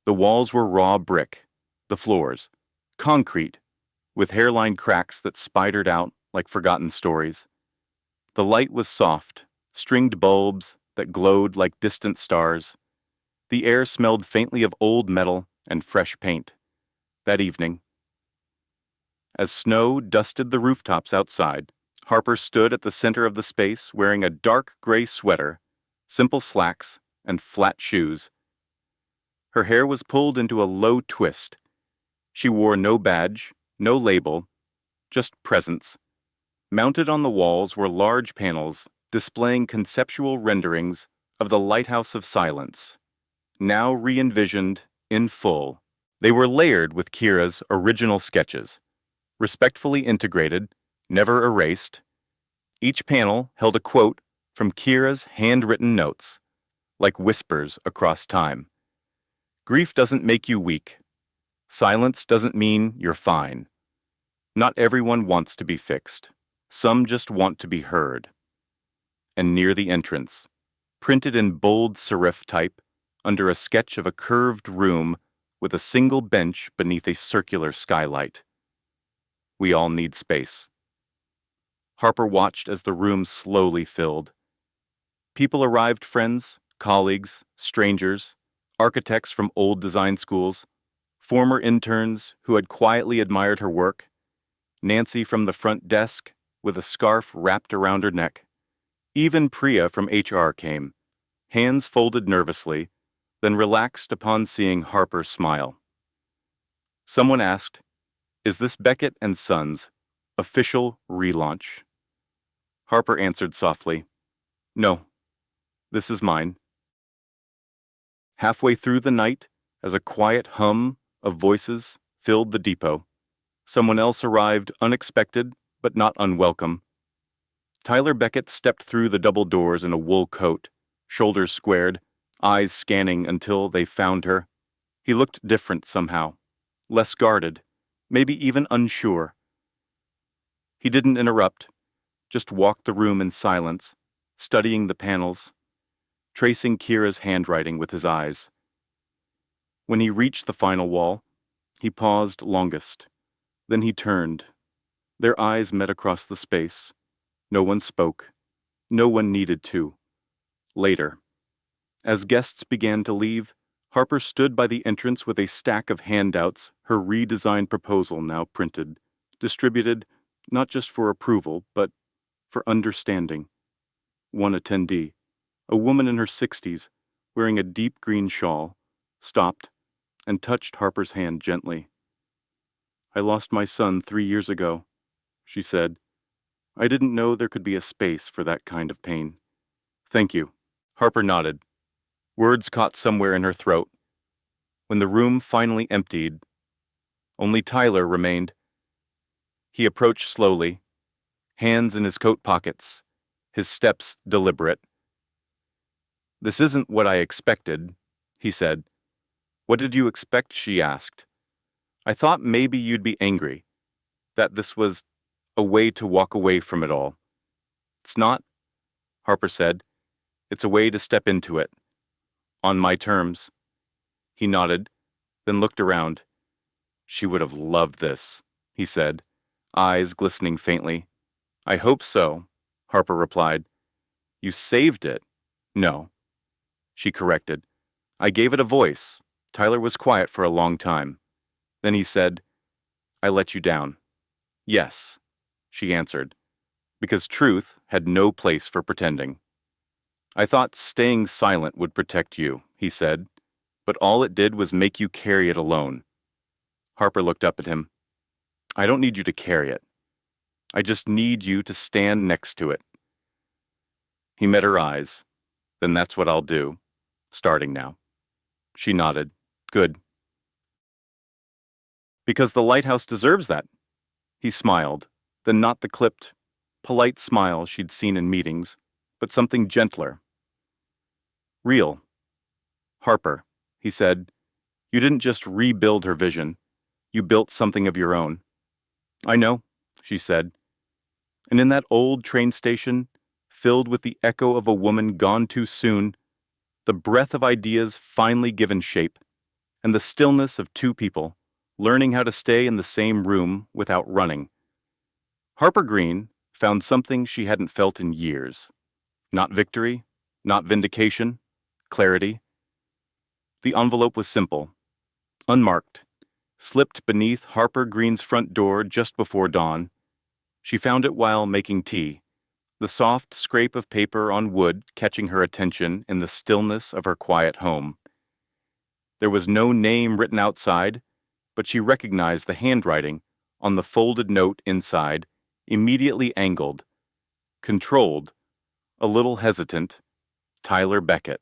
The walls were raw brick, the floors, concrete, with hairline cracks that spidered out like forgotten stories. The light was soft, stringed bulbs that glowed like distant stars. The air smelled faintly of old metal and fresh paint. That evening, as snow dusted the rooftops outside, Harper stood at the center of the space wearing a dark gray sweater, simple slacks, and flat shoes. Her hair was pulled into a low twist. She wore no badge, no label, just presence. Mounted on the walls were large panels displaying conceptual renderings of the Lighthouse of Silence, now re-envisioned in full. They were layered with Kira's original sketches, respectfully integrated, never erased. Each panel held a quote from Kira's handwritten notes, like whispers across time. Grief doesn't make you weak. Silence doesn't mean you're fine. Not everyone wants to be fixed. Some just want to be heard. And near the entrance, printed in bold serif type, under a sketch of a curved room with a single bench beneath a circular skylight. We all need space. Harper watched as the room slowly filled. People arrived, friends, colleagues, strangers, architects from old design schools, former interns who had quietly admired her work, Nancy from the front desk with a scarf wrapped around her neck. Even Priya from HR came, hands folded nervously, then relaxed upon seeing Harper smile. Someone asked, "Is this Beckett and Sons' official relaunch?" Harper answered softly, "No, this is mine." Halfway through the night, as a quiet hum of voices filled the depot, someone else arrived unexpected but not unwelcome. Tyler Beckett stepped through the double doors in a wool coat, shoulders squared, eyes scanning until they found her. He looked different somehow, less guarded, maybe even unsure. He didn't interrupt, just walked the room in silence, studying the panels, tracing Kira's handwriting with his eyes. When he reached the final wall, he paused longest. Then he turned. Their eyes met across the space. No one spoke. No one needed to. Later, As guests began to leave, Harper stood by the entrance with a stack of handouts, her redesigned proposal now printed, distributed not just for approval, but for understanding. One attendee, a woman in her 60s, wearing a deep green shawl, stopped and touched Harper's hand gently. "I lost my son 3 years ago," she said. "I didn't know there could be a space for that kind of pain. Thank you." Harper nodded. Words caught somewhere in her throat. When the room finally emptied, only Tyler remained. He approached slowly, hands in his coat pockets, his steps deliberate. "This isn't what I expected," he said. "What did you expect?" she asked. "I thought maybe you'd be angry, that this was a way to walk away from it all." "It's not," Harper said. "It's a way to step into it. On my terms." He nodded, then looked around. "She would have loved this," he said, eyes glistening faintly. "I hope so," Harper replied. "You saved it." "No," she corrected. "I gave it a voice." Tyler was quiet for a long time. Then he said, "I let you down." "Yes," she answered, because truth had no place for pretending. "I thought staying silent would protect you," he said, "but all it did was make you carry it alone." Harper looked up at him. "I don't need you to carry it. I just need you to stand next to it." He met her eyes. "Then that's what I'll do, starting now." She nodded. "Good." "Because the lighthouse deserves that." He smiled, then not the clipped, polite smile she'd seen in meetings, but something gentler. "Real. Harper," he said, "you didn't just rebuild her vision. You built something of your own." "I know," she said. And in that old train station, filled with the echo of a woman gone too soon, the breath of ideas finally given shape, and the stillness of two people learning how to stay in the same room without running, Harper Green found something she hadn't felt in years. Not victory, not vindication, clarity. The envelope was simple, unmarked, slipped beneath Harper Green's front door just before dawn. She found it while making tea, the soft scrape of paper on wood catching her attention in the stillness of her quiet home. There was no name written outside, but she recognized the handwriting on the folded note inside, immediately angled, controlled, a little hesitant, Tyler Beckett.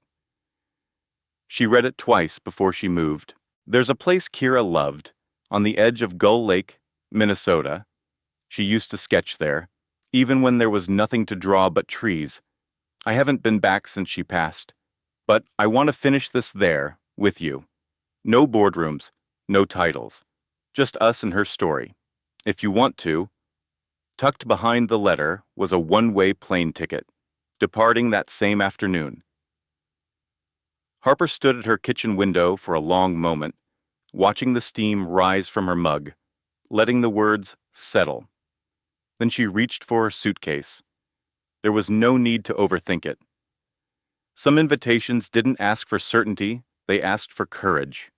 She read it twice before she moved. "There's a place Kira loved, on the edge of Gull Lake, Minnesota. She used to sketch there, even when there was nothing to draw but trees. I haven't been back since she passed, but I want to finish this there, with you. No boardrooms, no titles, just us and her story. If you want to." Tucked behind the letter was a one-way plane ticket, departing that same afternoon. Harper stood at her kitchen window for a long moment, watching the steam rise from her mug, letting the words settle. Then she reached for her suitcase. There was no need to overthink it. Some invitations didn't ask for certainty, they asked for courage.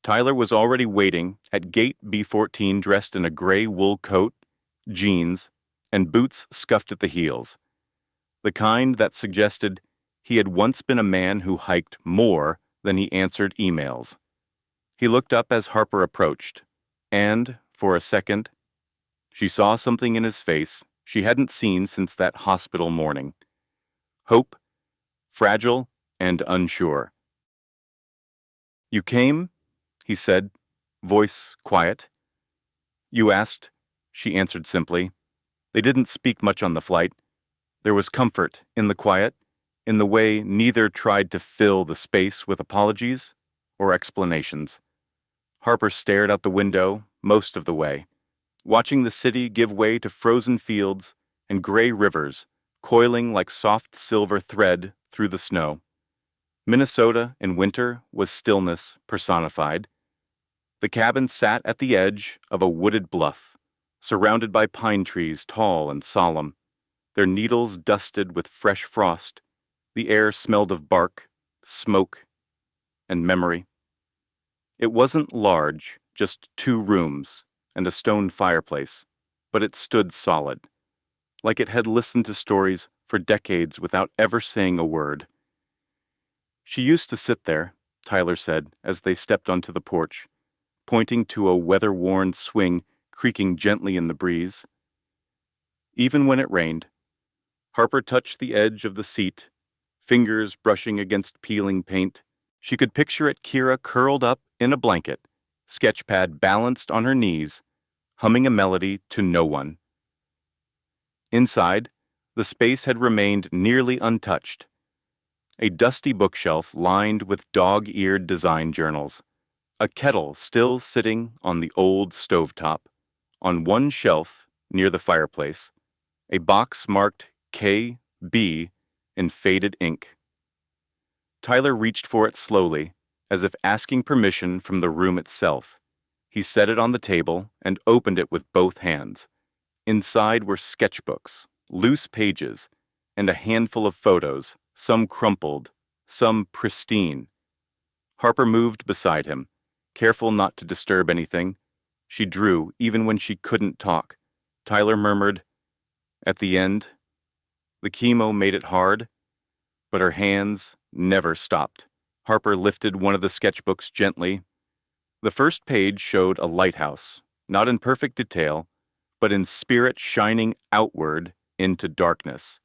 Tyler was already waiting at gate B14 dressed in a gray wool coat, jeans, and boots scuffed at the heels. The kind that suggested he had once been a man who hiked more than he answered emails. He looked up as Harper approached, and, for a second, she saw something in his face she hadn't seen since that hospital morning. Hope, fragile and unsure. "You came?" he said, voice quiet. "You asked," she answered simply. They didn't speak much on the flight. There was comfort in the quiet, in the way neither tried to fill the space with apologies or explanations. Harper stared out the window most of the way, watching the city give way to frozen fields and gray rivers coiling like soft silver thread through the snow. Minnesota in winter was stillness personified. The cabin sat at the edge of a wooded bluff, surrounded by pine trees tall and solemn, their needles dusted with fresh frost, The air smelled of bark, smoke, and memory. It wasn't large, just 2 rooms and a stone fireplace, but it stood solid, like it had listened to stories for decades without ever saying a word. She used to sit there, Tyler said as they stepped onto the porch, pointing to a weather-worn swing creaking gently in the breeze. Even when it rained, Harper touched the edge of the seat, fingers brushing against peeling paint. She could picture it Kira curled up in a blanket, sketchpad balanced on her knees, humming a melody to no one. Inside, the space had remained nearly untouched. A dusty bookshelf lined with dog-eared design journals, a kettle still sitting on the old stovetop. On one shelf, near the fireplace, a box marked K.B. in faded ink. Tyler reached for it slowly, as if asking permission from the room itself. He set it on the table and opened it with both hands. Inside were sketchbooks, loose pages, and a handful of photos, some crumpled, some pristine. Harper moved beside him, careful not to disturb anything. She drew even when she couldn't talk. Tyler murmured, "At the end, the chemo made it hard," but her hands never stopped. Harper lifted one of the sketchbooks gently. The first page showed a lighthouse, not in perfect detail, but in spirit shining outward into darkness.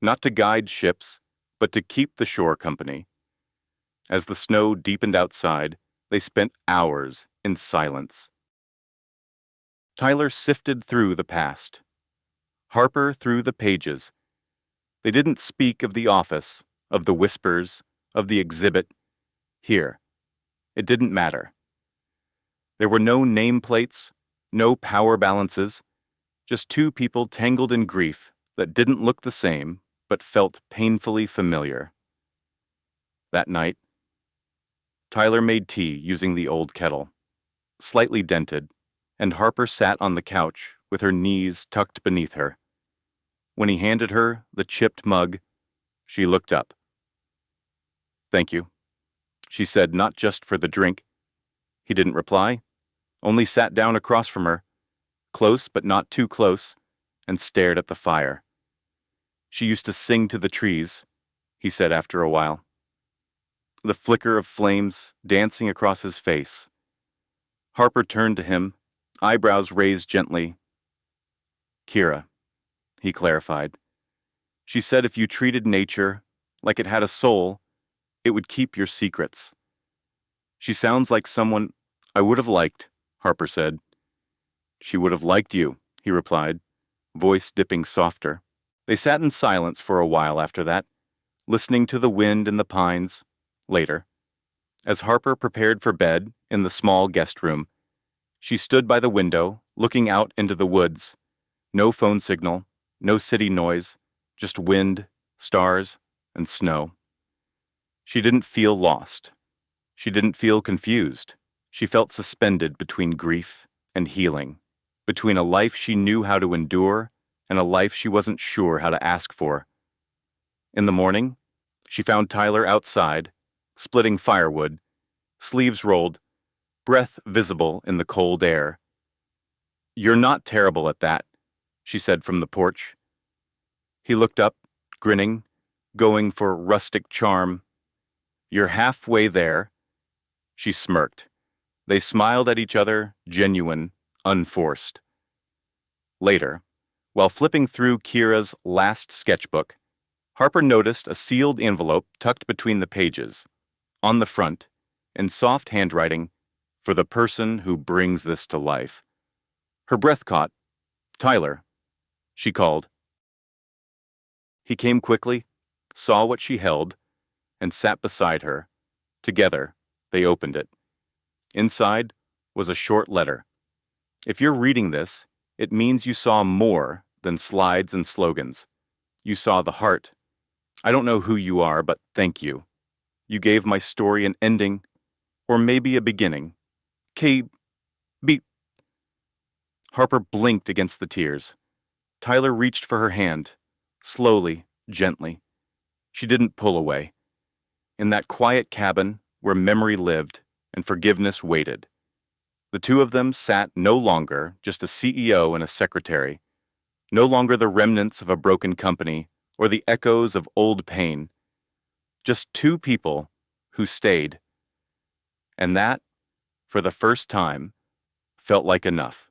Not to guide ships, but to keep the shore company. As the snow deepened outside, they spent hours in silence. Tyler sifted through the past. Harper through the pages. They didn't speak of the office, of the whispers, of the exhibit. Here. It didn't matter. There were no nameplates, no power balances, just 2 people tangled in grief that didn't look the same, but felt painfully familiar. That night, Tyler made tea using the old kettle, slightly dented, and Harper sat on the couch with her knees tucked beneath her. When he handed her the chipped mug, she looked up. "Thank you," she said, not just for the drink. He didn't reply, only sat down across from her, close but not too close, and stared at the fire. "She used to sing to the trees," he said after a while. The flicker of flames dancing across his face. Harper turned to him, eyebrows raised gently. "Kira," he clarified. "She said if you treated nature like it had a soul, it would keep your secrets." "She sounds like someone I would have liked," Harper said. "She would have liked you," he replied, voice dipping softer. They sat in silence for a while after that, listening to the wind in the pines. Later, as Harper prepared for bed in the small guest room, she stood by the window, looking out into the woods. No phone signal, no city noise, just wind, stars, and snow. She didn't feel lost. She didn't feel confused. She felt suspended between grief and healing, between a life she knew how to endure and a life she wasn't sure how to ask for. In the morning, she found Tyler outside, splitting firewood, sleeves rolled, breath visible in the cold air. "You're not terrible at that," she said from the porch. He looked up, grinning, going for rustic charm. "You're halfway there." She smirked. They smiled at each other, genuine, unforced. Later, while flipping through Kira's last sketchbook, Harper noticed a sealed envelope tucked between the pages. On the front, in soft handwriting, "For the person who brings this to life." Her breath caught. "Tyler," she called. He came quickly, saw what she held, and sat beside her. Together, they opened it. Inside was a short letter. "If you're reading this, it means you saw more than slides and slogans. You saw the heart. I don't know who you are, but thank you. You gave my story an ending, or maybe a beginning. K.B." Harper blinked against the tears. Tyler reached for her hand, slowly, gently. She didn't pull away. In that quiet cabin where memory lived and forgiveness waited, the two of them sat no longer just a CEO and a secretary, no longer the remnants of a broken company or the echoes of old pain, just two people who stayed. And that, for the first time, felt like enough.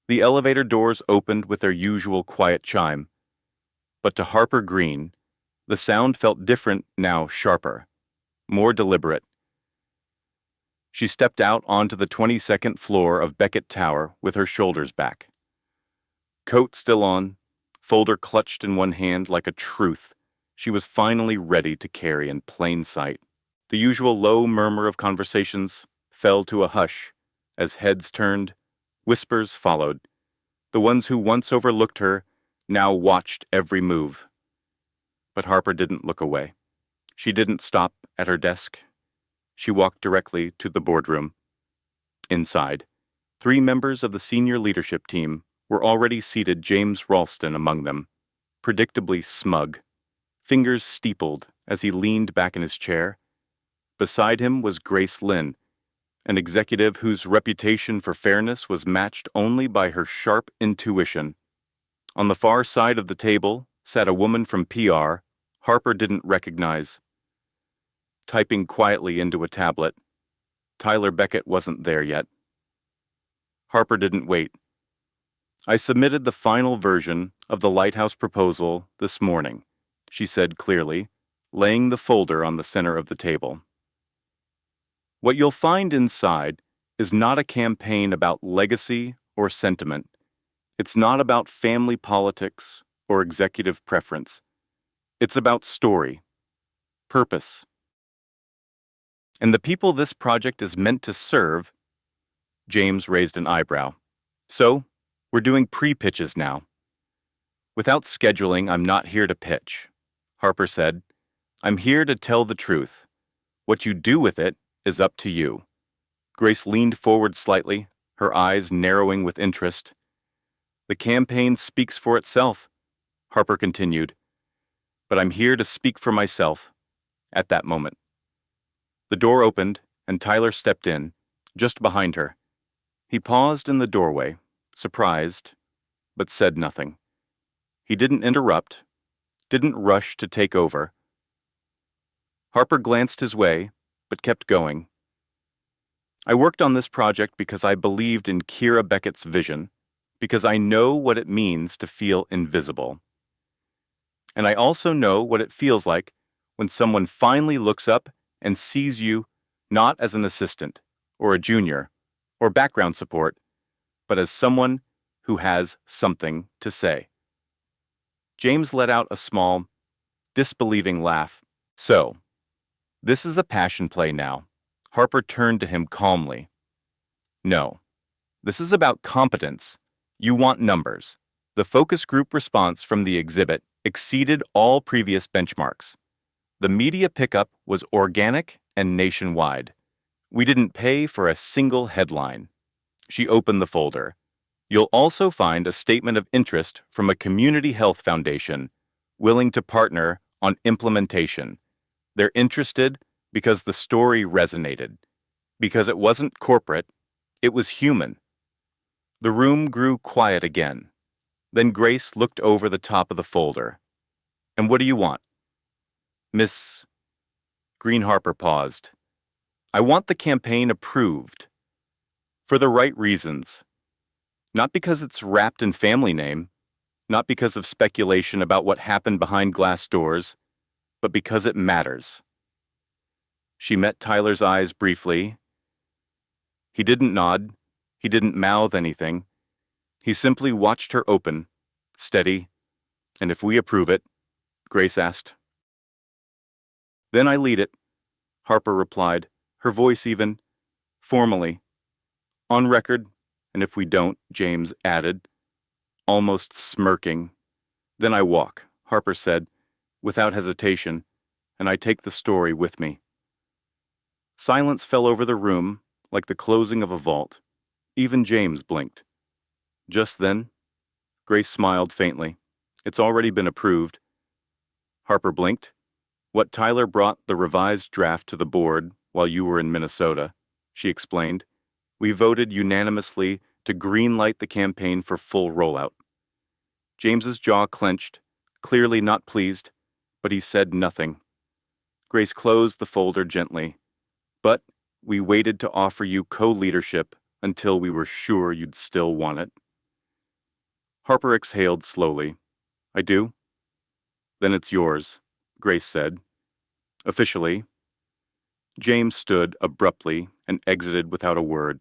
The elevator doors opened with their usual quiet chime, but to Harper Green, the sound felt different now, sharper, more deliberate. She stepped out onto the 22nd floor of Beckett Tower with her shoulders back. Coat still on, folder clutched in one hand like a truth she was finally ready to carry in plain sight. The usual low murmur of conversations fell to a hush as heads turned, whispers followed. The ones who once overlooked her now watched every move. But Harper didn't look away. She didn't stop at her desk. She walked directly to the boardroom. Inside, 3 members of the senior leadership team were already seated, James Ralston among them, predictably smug, fingers steepled as he leaned back in his chair. Beside him was Grace Lynn, an executive whose reputation for fairness was matched only by her sharp intuition. On the far side of the table sat a woman from PR Harper didn't recognize. Typing quietly into a tablet, Tyler Beckett wasn't there yet. Harper didn't wait. "I submitted the final version of the lighthouse proposal this morning," she said clearly, laying the folder on the center of the table. "What you'll find inside is not a campaign about legacy or sentiment. It's not about family politics or executive preference. It's about story, purpose. And the people this project is meant to serve." James raised an eyebrow. "So, we're doing pre-pitches now." "Without scheduling, I'm not here to pitch," Harper said. "I'm here to tell the truth. What you do with it is up to you." Grace leaned forward slightly, her eyes narrowing with interest. "The campaign speaks for itself," Harper continued. "But I'm here to speak for myself at that moment." The door opened, and Tyler stepped in, just behind her. He paused in the doorway, surprised, but said nothing. He didn't interrupt, didn't rush to take over. Harper glanced his way, but kept going. "I worked on this project because I believed in Kira Beckett's vision, because I know what it means to feel invisible. And I also know what it feels like when someone finally looks up and sees you not as an assistant or a junior or background support, but as someone who has something to say." James let out a small, disbelieving laugh. "So, this is a passion play now." Harper turned to him calmly. "No, this is about competence. You want numbers." The focus group response from the exhibit exceeded all previous benchmarks. The media pickup was organic and nationwide. We didn't pay for a single headline. She opened the folder. "You'll also find a statement of interest from a community health foundation willing to partner on implementation. They're interested because the story resonated, because it wasn't corporate, it was human." The room grew quiet again. Then Grace looked over the top of the folder. "And what do you want?" "Miss..." Green Harper paused. "I want the campaign approved. For the right reasons. Not because it's wrapped in family name, not because of speculation about what happened behind glass doors, but because it matters." She met Tyler's eyes briefly. He didn't nod. He didn't mouth anything. He simply watched her open, steady. "And if we approve it?" Grace asked. "Then I lead it," Harper replied, her voice even, formally. "On record, and if we don't," James added, almost smirking. "Then I walk," Harper said, without hesitation, "and I take the story with me." Silence fell over the room like the closing of a vault. Even James blinked. Just then, Grace smiled faintly. "It's already been approved." Harper blinked. What Tyler brought the revised draft to the board while you were in Minnesota, she explained. We voted unanimously to greenlight the campaign for full rollout. James's jaw clenched, clearly not pleased, but he said nothing. Grace closed the folder gently. But we waited to offer you co-leadership until we were sure you'd still want it. Harper exhaled slowly. I do? Then it's yours, Grace said. Officially. James stood abruptly and exited without a word.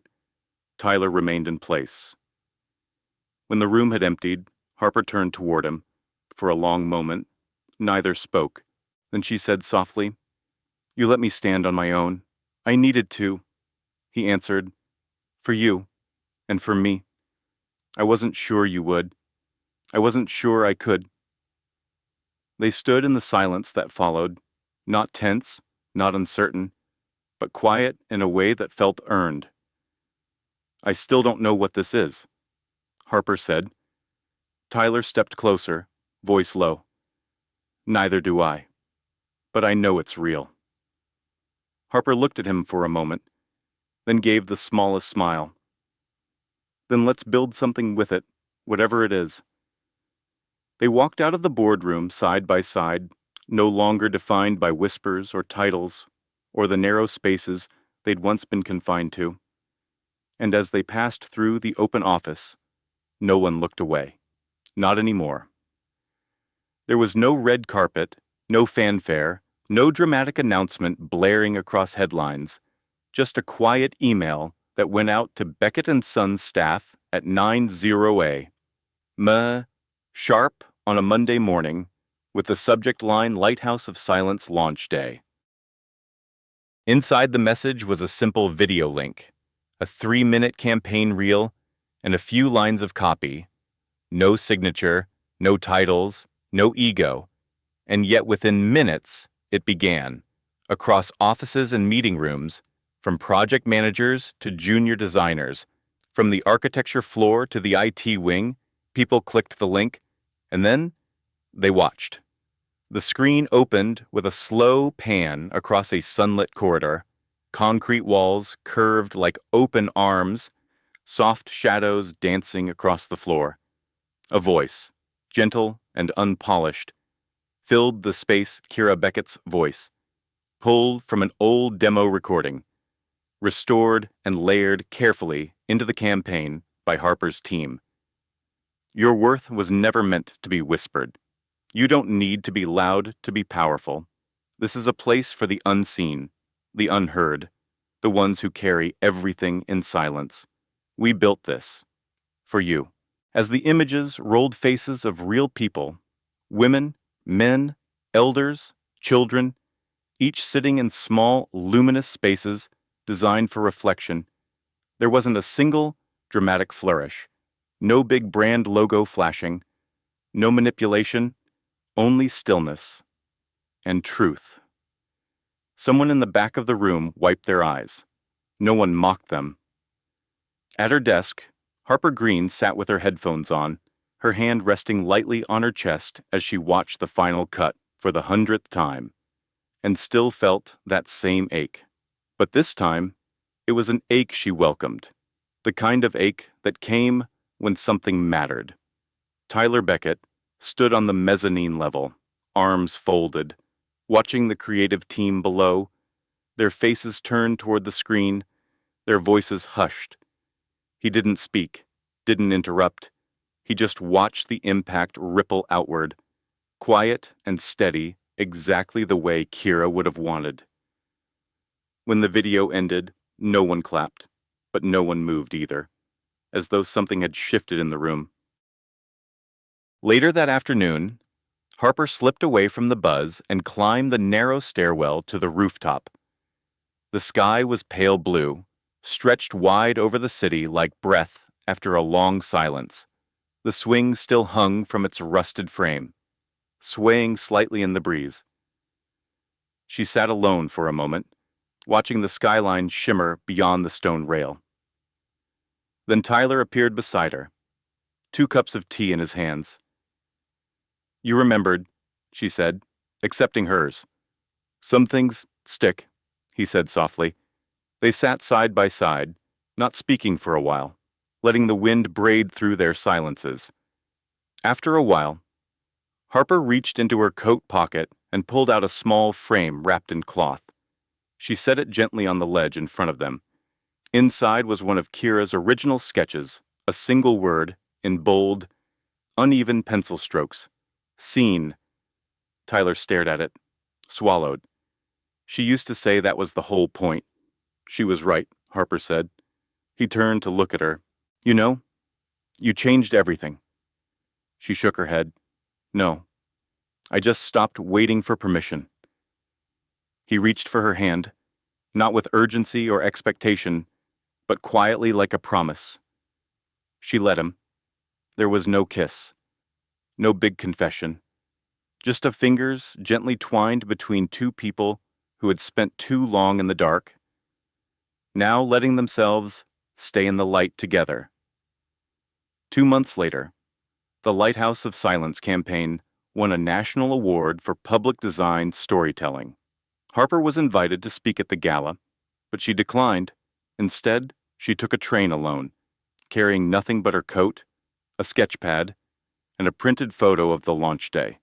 Tyler remained in place. When the room had emptied, Harper turned toward him. For a long moment, neither spoke. Then she said softly, You let me stand on my own. I needed to. He answered, For you, and for me. I wasn't sure you would. I wasn't sure I could. They stood in the silence that followed, not tense, not uncertain, but quiet in a way that felt earned. I still don't know what this is, Harper said. Tyler stepped closer, voice low. Neither do I. But I know it's real. Harper looked at him for a moment, then gave the smallest smile. Then let's build something with it, whatever it is. They walked out of the boardroom side by side, no longer defined by whispers or titles, or the narrow spaces they'd once been confined to. And as they passed through the open office, no one looked away. Not anymore. There was no red carpet, no fanfare, no dramatic announcement blaring across headlines, just a quiet email that went out to Beckett & Sons staff at 9:00 sharp on a Monday morning, with the subject line Lighthouse of Silence Launch Day. Inside the message was a simple video link, a 3-minute campaign reel, and a few lines of copy. No signature, no titles, no ego. And yet within minutes, it began. Across offices and meeting rooms, from project managers to junior designers, from the architecture floor to the IT wing, people clicked the link, and then they watched. The screen opened with a slow pan across a sunlit corridor, concrete walls curved like open arms, soft shadows dancing across the floor. A voice, gentle and unpolished, filled the space. Kira Beckett's voice, pulled from an old demo recording, restored and layered carefully into the campaign by Harper's team. Your worth was never meant to be whispered. You don't need to be loud to be powerful. This is a place for the unseen, the unheard, the ones who carry everything in silence. We built this for you. As the images rolled faces of real people, women, men, elders, children, each sitting in small, luminous spaces designed for reflection, there wasn't a single dramatic flourish, no big brand logo flashing, no manipulation, only stillness and truth. Someone in the back of the room wiped their eyes. No one mocked them. At her desk, Harper Green sat with her headphones on, her hand resting lightly on her chest as she watched the final cut for the 100th time, and still felt that same ache. But this time, it was an ache she welcomed, the kind of ache that came when something mattered. Tyler Beckett stood on the mezzanine level, arms folded, watching the creative team below, their faces turned toward the screen, their voices hushed. He didn't speak, didn't interrupt. He just watched the impact ripple outward, quiet and steady, exactly the way Kira would have wanted. When the video ended, no one clapped, but no one moved either, as though something had shifted in the room. Later that afternoon, Harper slipped away from the buzz and climbed the narrow stairwell to the rooftop. The sky was pale blue, stretched wide over the city like breath after a long silence. The swing still hung from its rusted frame, swaying slightly in the breeze. She sat alone for a moment, watching the skyline shimmer beyond the stone rail. Then Tyler appeared beside her, 2 cups of tea in his hands. You remembered, she said, accepting hers. Some things stick, he said softly. They sat side by side, not speaking for a while, letting the wind braid through their silences. After a while, Harper reached into her coat pocket and pulled out a small frame wrapped in cloth. She set it gently on the ledge in front of them. Inside was one of Kira's original sketches, a single word, in bold, uneven pencil strokes. Scene. Tyler stared at it, swallowed. She used to say that was the whole point. She was right, Harper said. He turned to look at her. You know, you changed everything. She shook her head. No. I just stopped waiting for permission. He reached for her hand, not with urgency or expectation, but quietly like a promise. She let him. There was no kiss, no big confession, just of fingers gently twined between two people who had spent too long in the dark, now letting themselves stay in the light together. 2 months later, the Lighthouse of Silence campaign won a national award for public design storytelling. Harper was invited to speak at the gala, but she declined. Instead, she took a train alone, carrying nothing but her coat, a sketch pad, and a printed photo of the launch day.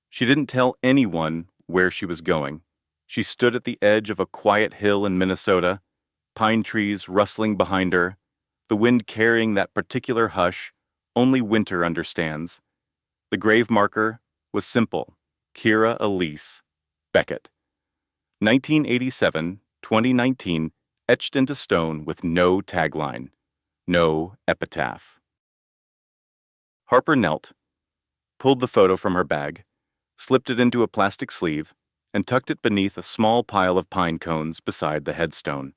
She didn't tell anyone where she was going. She stood at the edge of a quiet hill in Minnesota, pine trees rustling behind her, the wind carrying that particular hush only winter understands. The grave marker was simple: Kira Elise Beckett. 1987-2019, etched into stone with no tagline, no epitaph. Harper knelt, pulled the photo from her bag, slipped it into a plastic sleeve, and tucked it beneath a small pile of pine cones beside the headstone.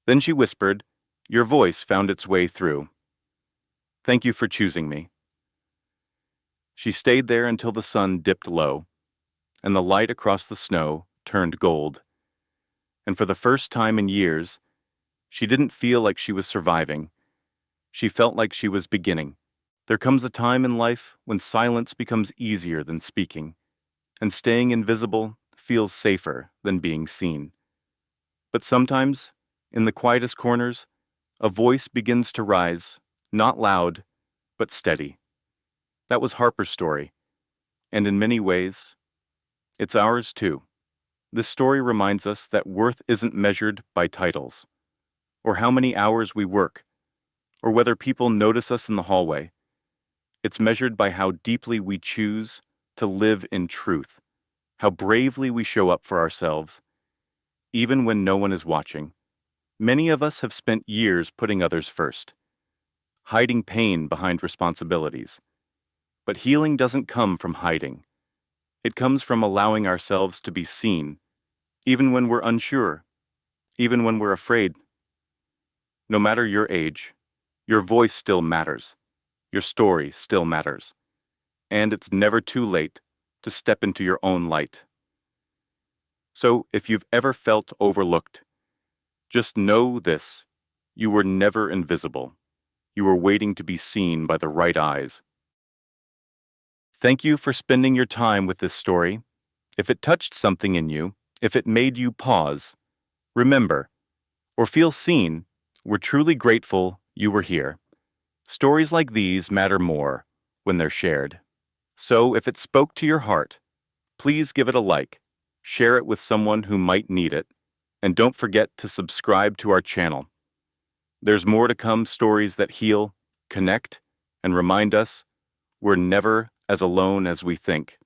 Then she whispered, "Your voice found its way through. Thank you for choosing me." She stayed there until the sun dipped low, and the light across the snow turned gold. And for the first time in years, she didn't feel like she was surviving. She felt like she was beginning. There comes a time in life when silence becomes easier than speaking, and staying invisible feels safer than being seen. But sometimes, in the quietest corners, a voice begins to rise, not loud, but steady. That was Harper's story, and in many ways, it's ours too. This story reminds us that worth isn't measured by titles, or how many hours we work, or whether people notice us in the hallway. It's measured by how deeply we choose to live in truth, how bravely we show up for ourselves, even when no one is watching. Many of us have spent years putting others first, hiding pain behind responsibilities. But healing doesn't come from hiding. It comes from allowing ourselves to be seen, even when we're unsure, even when we're afraid. No matter your age, your voice still matters. Your story still matters. And it's never too late to step into your own light. So if you've ever felt overlooked, just know this: you were never invisible. You were waiting to be seen by the right eyes. Thank you for spending your time with this story. If it touched something in you, if it made you pause, remember, or feel seen, we're truly grateful you were here. Stories like these matter more when they're shared. So if it spoke to your heart, please give it a like, share it with someone who might need it, and don't forget to subscribe to our channel. There's more to come: stories that heal, connect, and remind us we're never as alone as we think.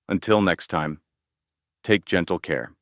Until next time, take gentle care.